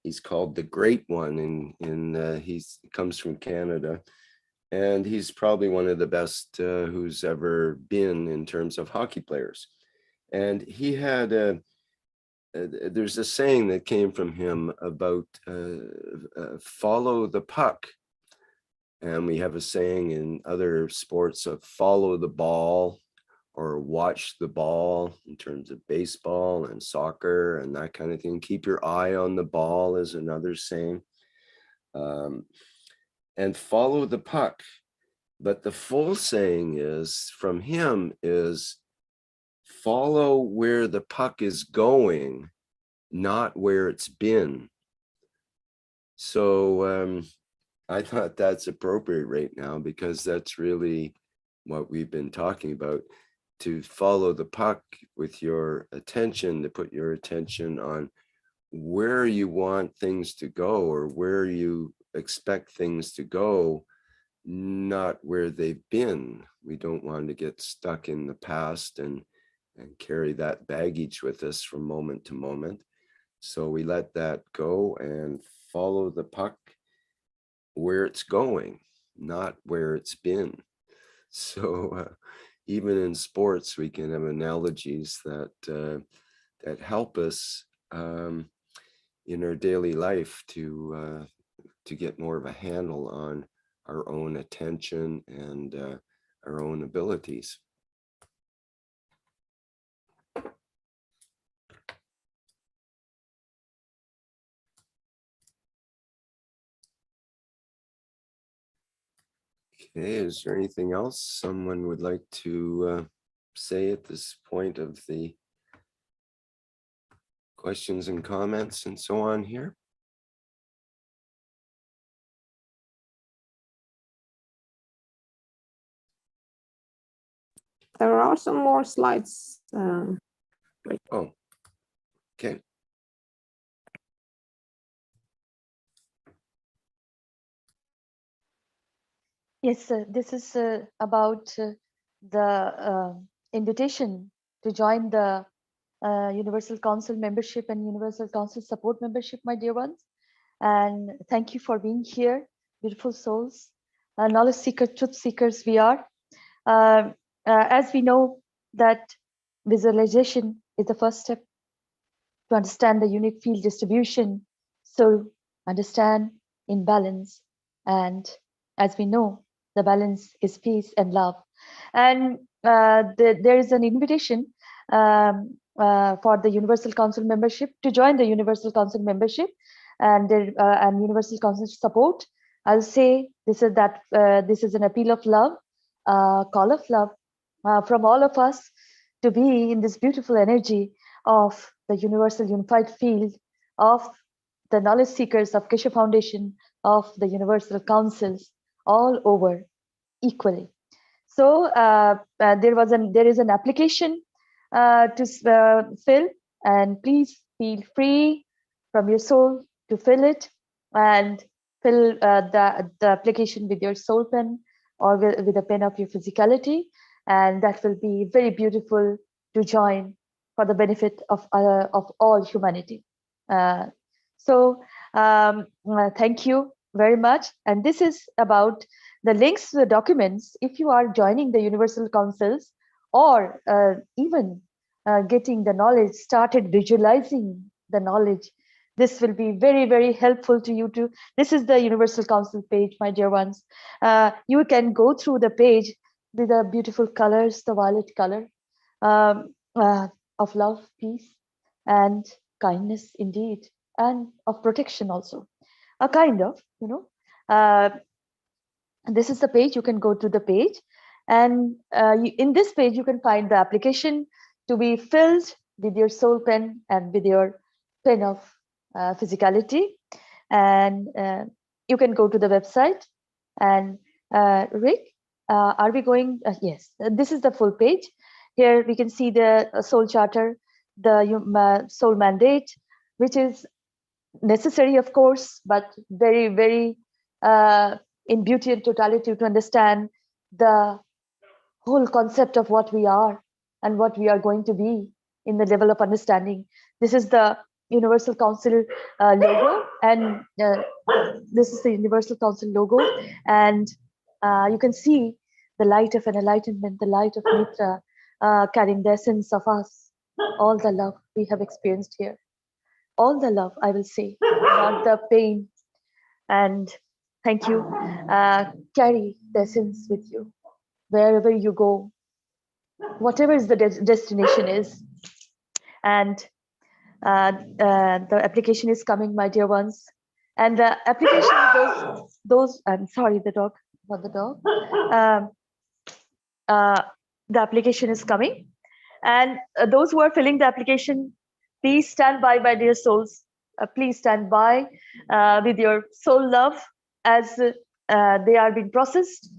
He's called the Great One, and he comes from Canada. And he's probably one of the best who's ever been in terms of hockey players. And he had there's a saying that came from him about follow the puck. And we have a saying in other sports of follow the ball or watch the ball in terms of baseball and soccer and that kind of thing. Keep your eye on the ball is another saying. And follow the puck. But the full saying is from him is follow where the puck is going, not where it's been. So I thought that's appropriate right now because that's really what we've been talking about, to follow the puck with your attention, to put your attention on where you want things to go or where you expect things to go, not where they've been. We don't want to get stuck in the past and carry that baggage with us from moment to moment. So we let that go and follow the puck where it's going, not where it's been. So even in sports, we can have analogies that that help us in our daily life to get more of a handle on our own attention and our own abilities. Okay, is there anything else someone would like to say at this point of the questions and comments and so on here? There are some more slides. Oh, okay. Yes, sir. This is about the invitation to join the Universal Council membership and Universal Council support membership, my dear ones. And thank you for being here, beautiful souls, knowledge seekers, truth seekers we are. As we know that visualization is the first step to understand the unique field distribution, so understand imbalance. And as we know, the balance is peace and love. And there is an invitation for the Universal Council membership to join the Universal Council membership and Universal Council support. I'll say this is that this is an appeal of love, call of love from all of us to be in this beautiful energy of the universal unified field of the knowledge seekers of Keshe Foundation, of the Universal Councils all over equally. So there is an application to fill, and please feel free from your soul to fill it and fill the application with your soul pen or with a pen of your physicality, and that will be very beautiful to join for the benefit of all humanity. Thank you very much. And this is about the links to the documents. If you are joining the Universal Councils or even getting the knowledge, started visualizing the knowledge, this will be very, very helpful to you too. This is the Universal Council page, my dear ones. You can go through the page with the beautiful colors, the violet color of love, peace, and kindness indeed, and of protection also. A kind of, this is the page. You can go to the page, and in this page you can find the application to be filled with your soul pen and with your pen of physicality, and you can go to the website. And Rick, are we going? Yes, this is the full page. Here we can see the soul charter, the soul mandate, which is necessary, of course, but very, very in beauty and totality to understand the whole concept of what we are and what we are going to be in the level of understanding. This is the Universal Council logo, and this is the Universal Council logo, and you can see the light of an enlightenment, the light of Mitra, carrying the essence of us, all the love we have experienced here. All the love, I will say, not the pain. And thank you. Carry the essence with you wherever you go, whatever is the destination is. And the application is coming, my dear ones. And the application those I'm sorry, the dog, not the dog. The application is coming, and those who are filling the application, please stand by, my dear souls. Please stand by with your soul love as they are being processed.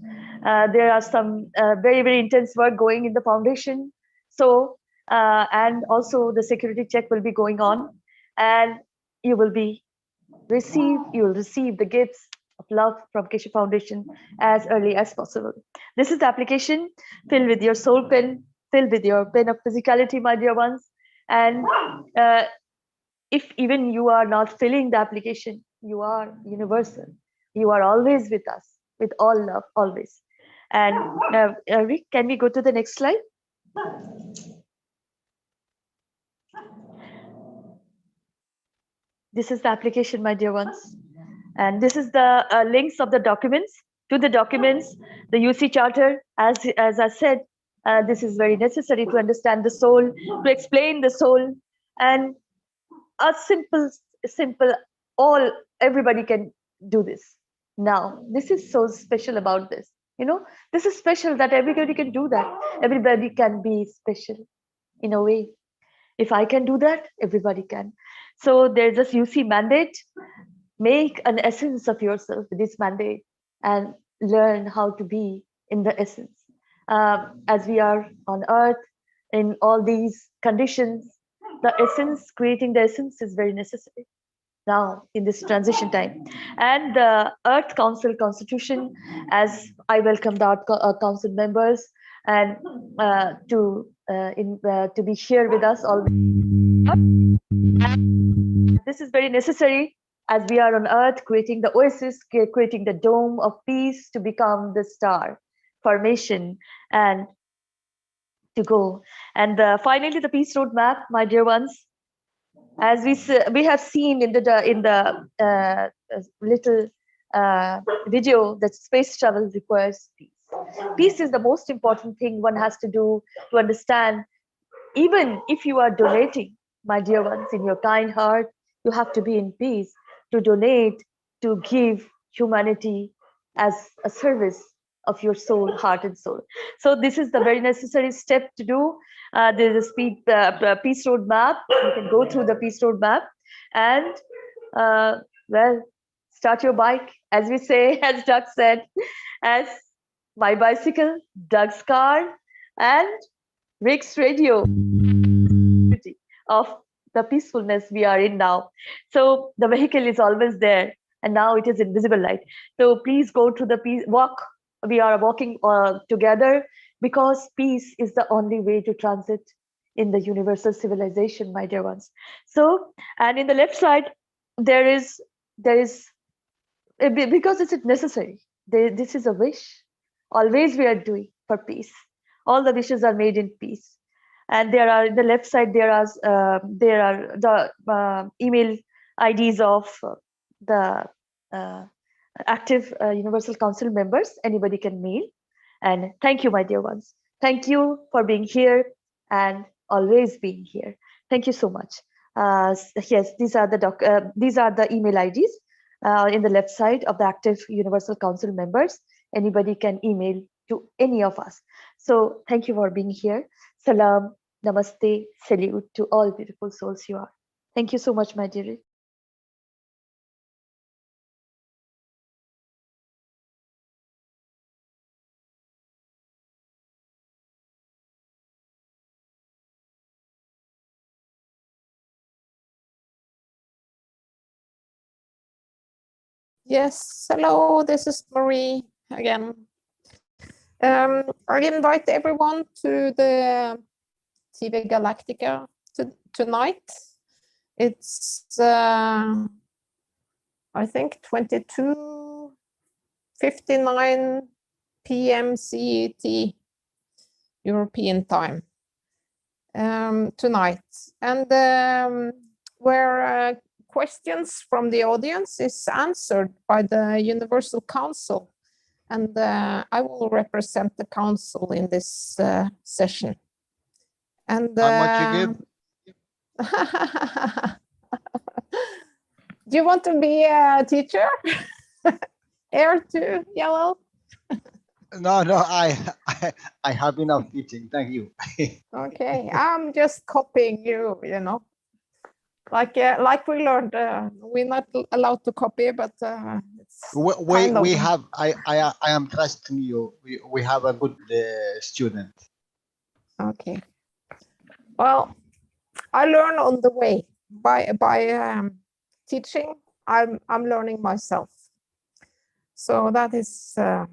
There are some very, very intense work going in the foundation. So, and also the security check will be going on, and you will receive the gifts of love from Keshe Foundation as early as possible. This is the application. Fill with your soul pen, fill with your pen of physicality, my dear ones. And if even you are not filling the application, you are universal. You are always with us, with all love, always. And Rick, can we go to the next slide? This is the application, my dear ones. And this is the links of the documents to the documents, the UC Charter, as I said, this is very necessary to understand the soul, to explain the soul, and a simple, everybody can do this. Now, this is so special about this. This is special that everybody can do that. Everybody can be special in a way. If I can do that, everybody can. So there's this UC mandate. Make an essence of yourself with this mandate and learn how to be in the essence. As we are on earth in all these conditions, the essence, creating the essence is very necessary now in this transition time. And the Earth Council Constitution, as I welcome the Earth Council members and to be here with us all. This is very necessary as we are on Earth, creating the oasis, creating the dome of peace to become the star formation and to go. And finally, the peace roadmap, my dear ones. As we have seen in the little video, that space travel requires peace. Peace is the most important thing one has to do to understand. Even if you are donating, my dear ones, in your kind heart, you have to be in peace to donate, to give humanity as a service of your soul, heart, and soul. So this is the very necessary step to do. There's a peace roadmap. You can go through the peace roadmap and, well, start your bike, as we say, as Doug said, as my bicycle, Doug's car, and Rick's radio of the peacefulness we are in now. So the vehicle is always there, and now it is invisible light. So please go to the peace walk. We are walking together because peace is the only way to transit in the universal civilization, my dear ones. So, and in the left side, there is because it's necessary. This is a wish. Always we are doing for peace. All the wishes are made in peace. And there are, in the left side, there are the email IDs of the active Universal Council members. Anybody can mail. And thank you, my dear ones. Thank you for being here and always being here. Thank you so much. Yes, these are the email IDs in the left side of the active Universal Council members. Anybody can email to any of us. So thank you for being here. Salam, namaste, salute to all beautiful souls you are. Thank you so much, my dear. Yes, hello, this is Marie again. I invite everyone to the TV Galactica tonight. It's, I think, 22:59 PM CET, European time, tonight. And where questions from the audience is answered by the Universal Council. And I will represent the council in this session. And how much you give? Do you want to be a teacher? Air to Yellow? No, I have enough teaching. Thank you. Okay, I'm just copying you, you know. Like we learned, we're not allowed to copy, but it's we have. I am trusting you. We have a good student. Okay. Well, I learn on the way by teaching. I'm learning myself, so that is a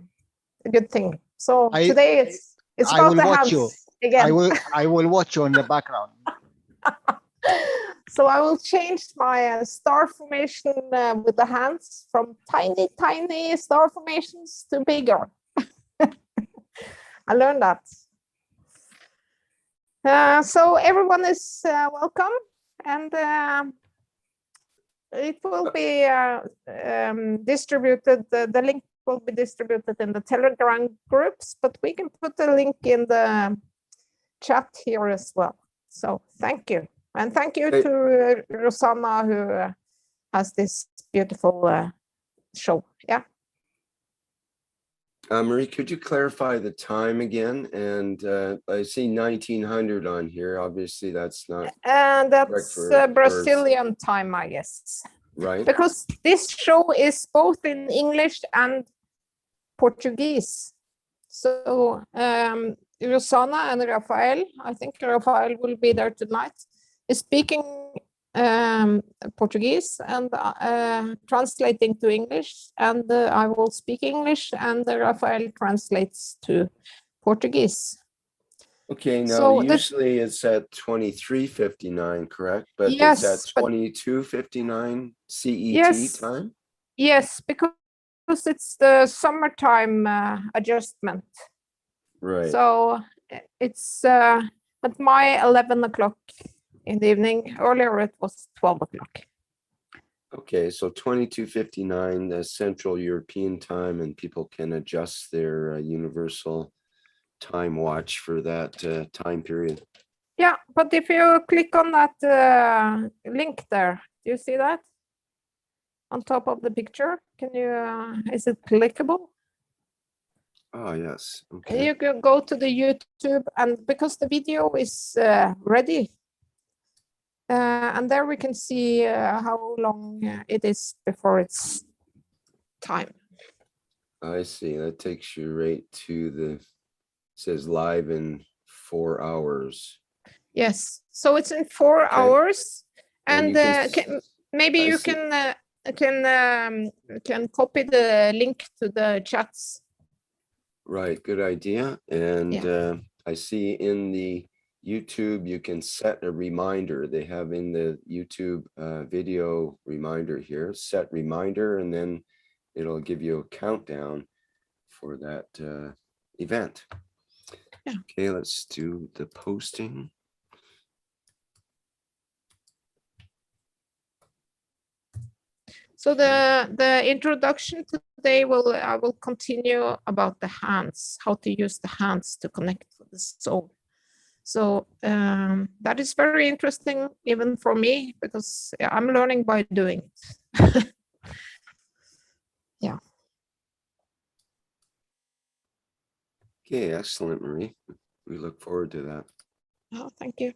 good thing. So today it's about the hands again. I will watch you in the background. So I will change my star formation with the hands from tiny star formations to bigger. I learned that. So everyone is welcome, and it will be distributed. The link will be distributed in the Telegram groups, but we can put the link in the chat here as well. So thank you. And thank you to Rosanna, who has this beautiful show. Yeah. Marie, could you clarify the time again? And I see 1900 on here. Obviously, that's not. And that's Brazilian time, I guess. Right. Because this show is both in English and Portuguese. So Rosanna and Rafael, I think Rafael will be there tonight, is speaking Portuguese and translating to English, and I will speak English, and Rafael translates to Portuguese. Okay, now So usually it's at 23:59, correct? But yes, it's at 22:59 CET yes, time? Yes, because it's the summertime adjustment. Right. So it's at my 11 o'clock in the evening. Earlier it was 12 o'clock. Okay, so 22:59 Central European time, and people can adjust their universal time watch for that time period. Yeah, but if you click on that link there, do you see that? On top of the picture, can you, is it clickable? Oh, yes. Okay. You can go to the YouTube, and because the video is ready, and there we can see how long it is before it's time. I see. That takes you right to the, says live in 4 hours. Yes, so it's in 4 hours, and maybe I you see. can copy the link to the chats. Right, good idea. And I see in the YouTube, you can set a reminder. They have in the YouTube video reminder here, set reminder, and then it'll give you a countdown for that event. Yeah. Okay, let's do the posting. So the introduction today I will continue about the hands, how to use the hands to connect with the soul. So that is very interesting even for me, because I'm learning by doing it. Yeah. Okay, excellent, Marie. We look forward to that. Oh, thank you.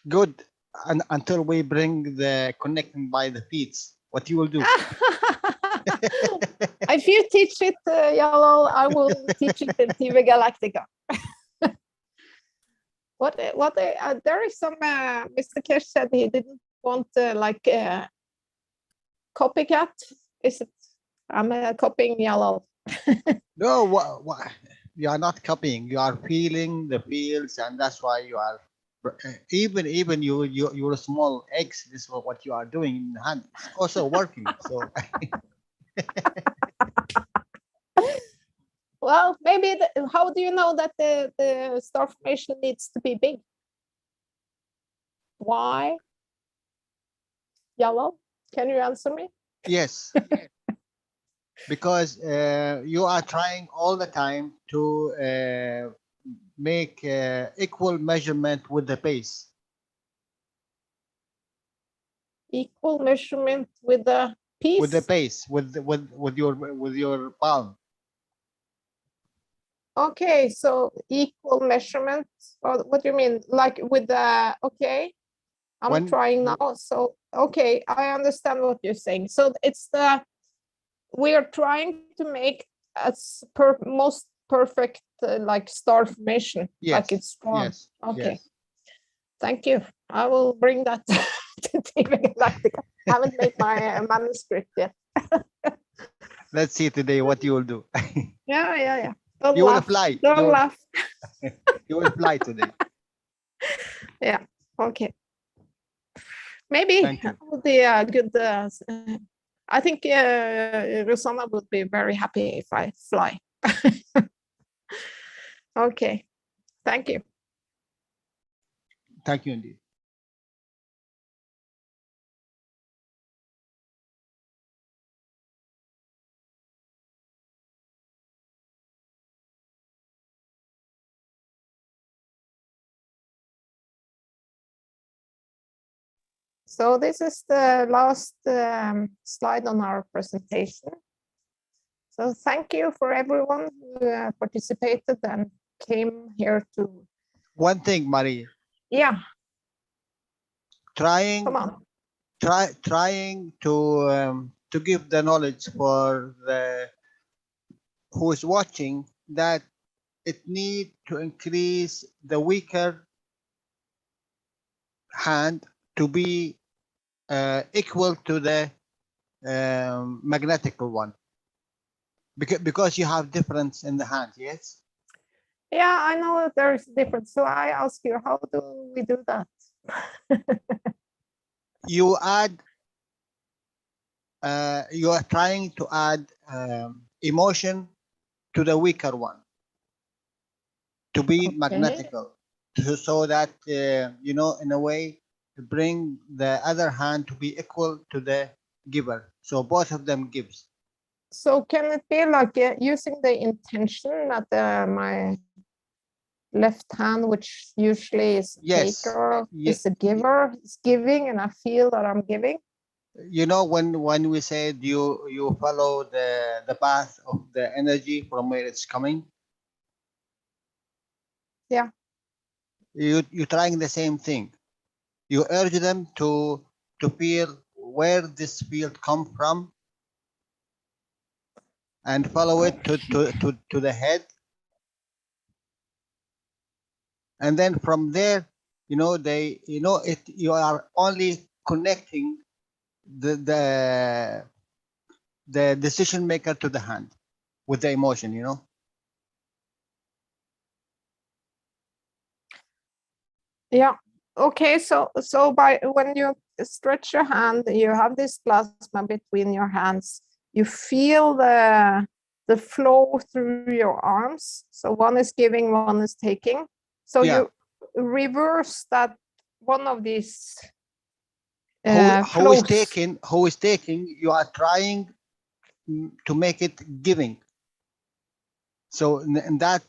Good. And until we bring the connecting by the feet, what you will do? If you teach it, Jalal, I will teach it in TV Galactica. There is some, Mr. Keshe said he didn't want copycat. Is it? I'm copying Jalal. No, you are not copying. You are feeling the fields, and that's why you are. Even your small eggs. This is what you are doing in the hand. It's also working. So. Well, maybe. How do you know that the star formation needs to be big? Why? Jalal, can you answer me? Yes. Because you are trying all the time to make equal measurement with the base. Equal measurement with the piece. With the base, with your palm. Okay, so equal measurement. What do you mean? Like with the, okay, I'm trying now. So, okay, I understand what you're saying. So it's we are trying to make as most perfect like star formation, yes. like it's formed. Yes. Okay. Yes. Thank you. I will bring that to TV Galactica. I haven't made my manuscript yet. Let's see today what you will do. Yeah. Don't you laugh. will fly. Don't laugh. You will fly today. Yeah. Okay. Maybe it would be a good. I think Rosanna would be very happy if I fly. Okay. Thank you. Thank you indeed. So this is the last slide on our presentation. So thank you for everyone who participated and came here to. One thing, Marie. Yeah. Trying to give the knowledge for the who is watching that it need to increase the weaker hand to be equal to the magnetic one, because you have difference in the hand. Yes. Yeah, I know that there is a difference. So I ask you, how do we do that? You add. You are trying to add emotion to the weaker one to be magnetical, so that you know, in a way, to bring the other hand to be equal to the giver. So both of them gives. So can it be like using the intention at my left hand, which usually is taker, is a giver, is giving, and I feel that I'm giving? You know, when we said you follow the path of the energy from where it's coming. Yeah. You're trying the same thing. You urge them to feel where this field come from and follow it to the head. And then from there, you know, you are only connecting the decision maker to the hand with the emotion, you know. Yeah. Okay. So by when you stretch your hand, you have this plasma between your hands. You feel the flow through your arms. So one is giving, one is taking. So you reverse that one of these. Who is taking? You are trying to make it giving. So in that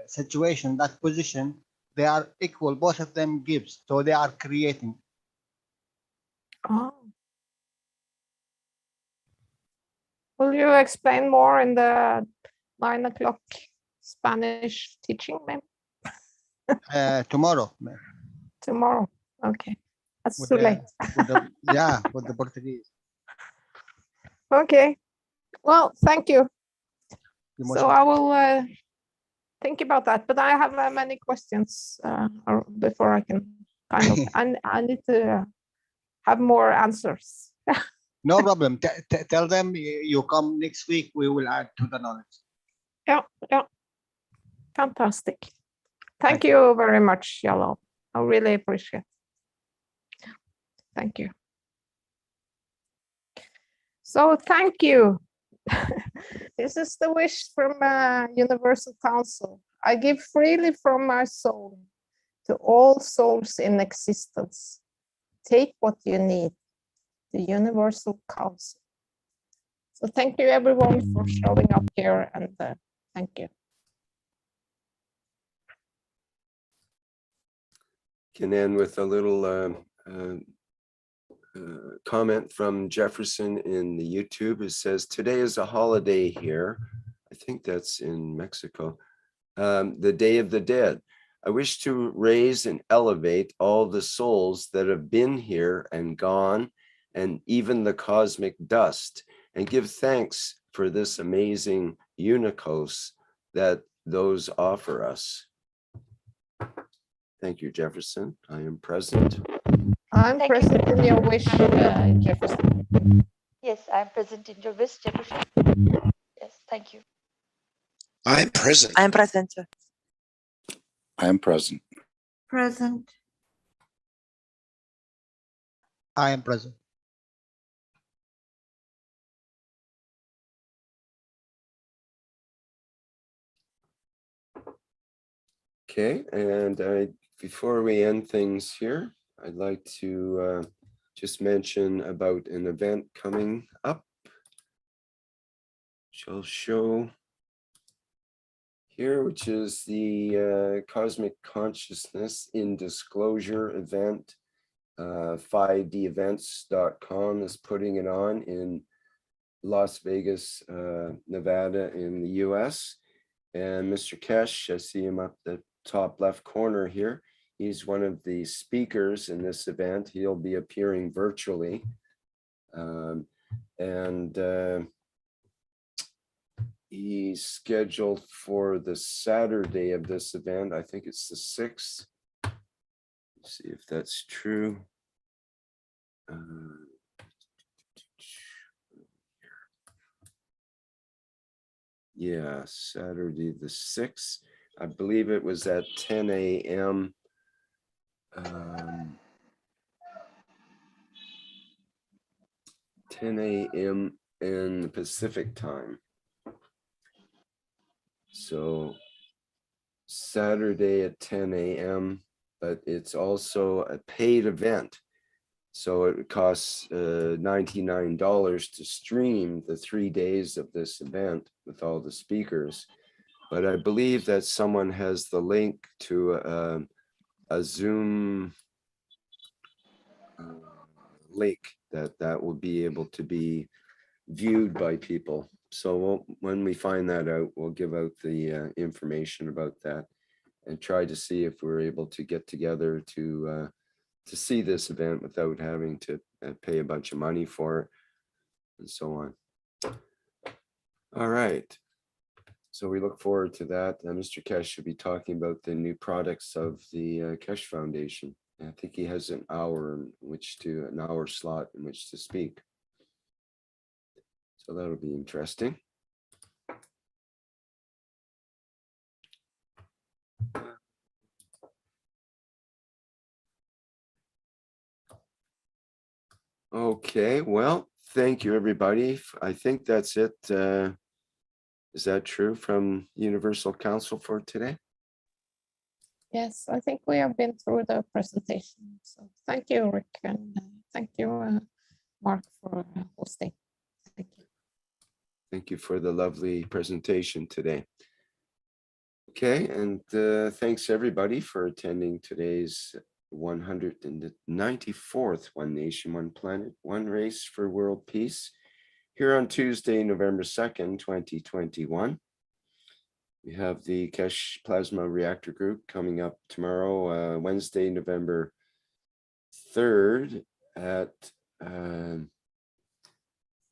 situation, that position, they are equal. Both of them gives. So they are creating. Oh. Will you explain more in the 9 o'clock Spanish teaching, maybe? Tomorrow. Tomorrow. Okay. That's With too late. With the Portuguese. Okay. Well, thank you. So I will think about that, but I have many questions before I can kind of, I need to have more answers. No problem. Tell them you come next week. We will add to the knowledge. Yeah. Fantastic. Thank you very much, Jalal. I really appreciate it. Thank you. So thank you. This is the wish from Universal Council. I give freely from my soul to all souls in existence. Take what you need. The Universal Council. So thank you everyone for showing up here, and thank you. Can end with a little comment from Jefferson in the YouTube. It says, today is a holiday here. I think that's in Mexico. The Day of the Dead. I wish to raise and elevate all the souls that have been here and gone, and even the cosmic dust, and give thanks for this amazing unicos that those offer us. Thank you, Jefferson. I am present. I'm present in your wish, Jefferson. Yes, I'm present in your wish, Jefferson. Yes, thank you. I am present. I am present. I am present. Present. I am present. Okay, and before we end things here, I'd like to just mention about an event coming up. I'll show here, which is the Cosmic Consciousness in Disclosure event 5devents.com is putting it on in Las Vegas, Nevada in the US. And Mr. Keshe, I see him up the top left corner here. He's one of the speakers in this event. He'll be appearing virtually. He's scheduled for the Saturday of this event. I think it's the 6th. Let's see if that's true. Yeah, Saturday the 6th. I believe it was at 10 a.m. 10 a.m. in the Pacific time. So Saturday at 10 a.m., but it's also a paid event. So it costs $99 to stream the 3 days of this event with all the speakers. But I believe that someone has the link to a Zoom link that will be able to be viewed by people. So when we find that out, we'll give out the information about that and try to see if we're able to get together to see this event without having to pay a bunch of money for it and so on. All right. So we look forward to that. Mr. Keshe should be talking about the new products of the Keshe Foundation. I think he has an hour slot in which to speak. So that'll be interesting. Okay, well, thank you, everybody. I think that's it. Is that true from Universal Council for today? Yes, I think we have been through the presentation. So thank you, Rick, and thank you, Mark, for hosting. Thank you. Thank you for the lovely presentation today. Okay, and thanks everybody for attending today's 194th One Nation, One Planet, One Race for World Peace here on Tuesday, November 2nd, 2021. We have the Keshe Plasma Reactor Group coming up tomorrow, Wednesday, November 3rd at,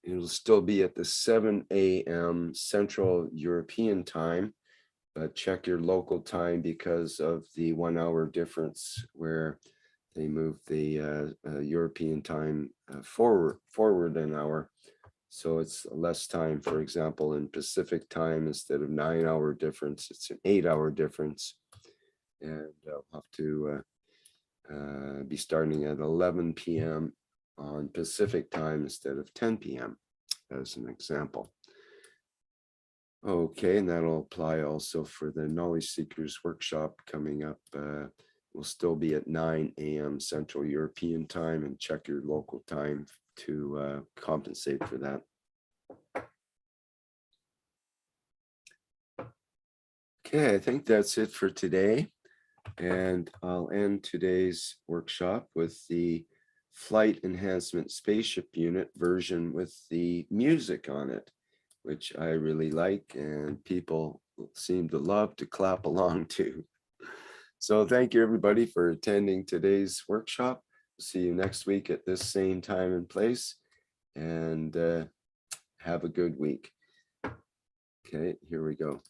it'll still be at the 7 a.m. Central European time, but check your local time because of the 1 hour difference where they move the European time forward an hour. So it's less time. For example, in Pacific time, instead of 9 hour difference, it's an 8 hour difference. And I'll have to be starting at 11 p.m. on Pacific time instead of 10 p.m. as an example. Okay, and that'll apply also for the Knowledge Seekers workshop coming up. Will still be at 9 a.m. Central European time, and check your local time to compensate for that. Okay, I think that's it for today. And I'll end today's workshop with the Flight Enhancement Spaceship Unit version with the music on it, which I really like and people seem to love to clap along to. So thank you everybody for attending today's workshop. See you next week at this same time and place, and have a good week. Okay, here we go.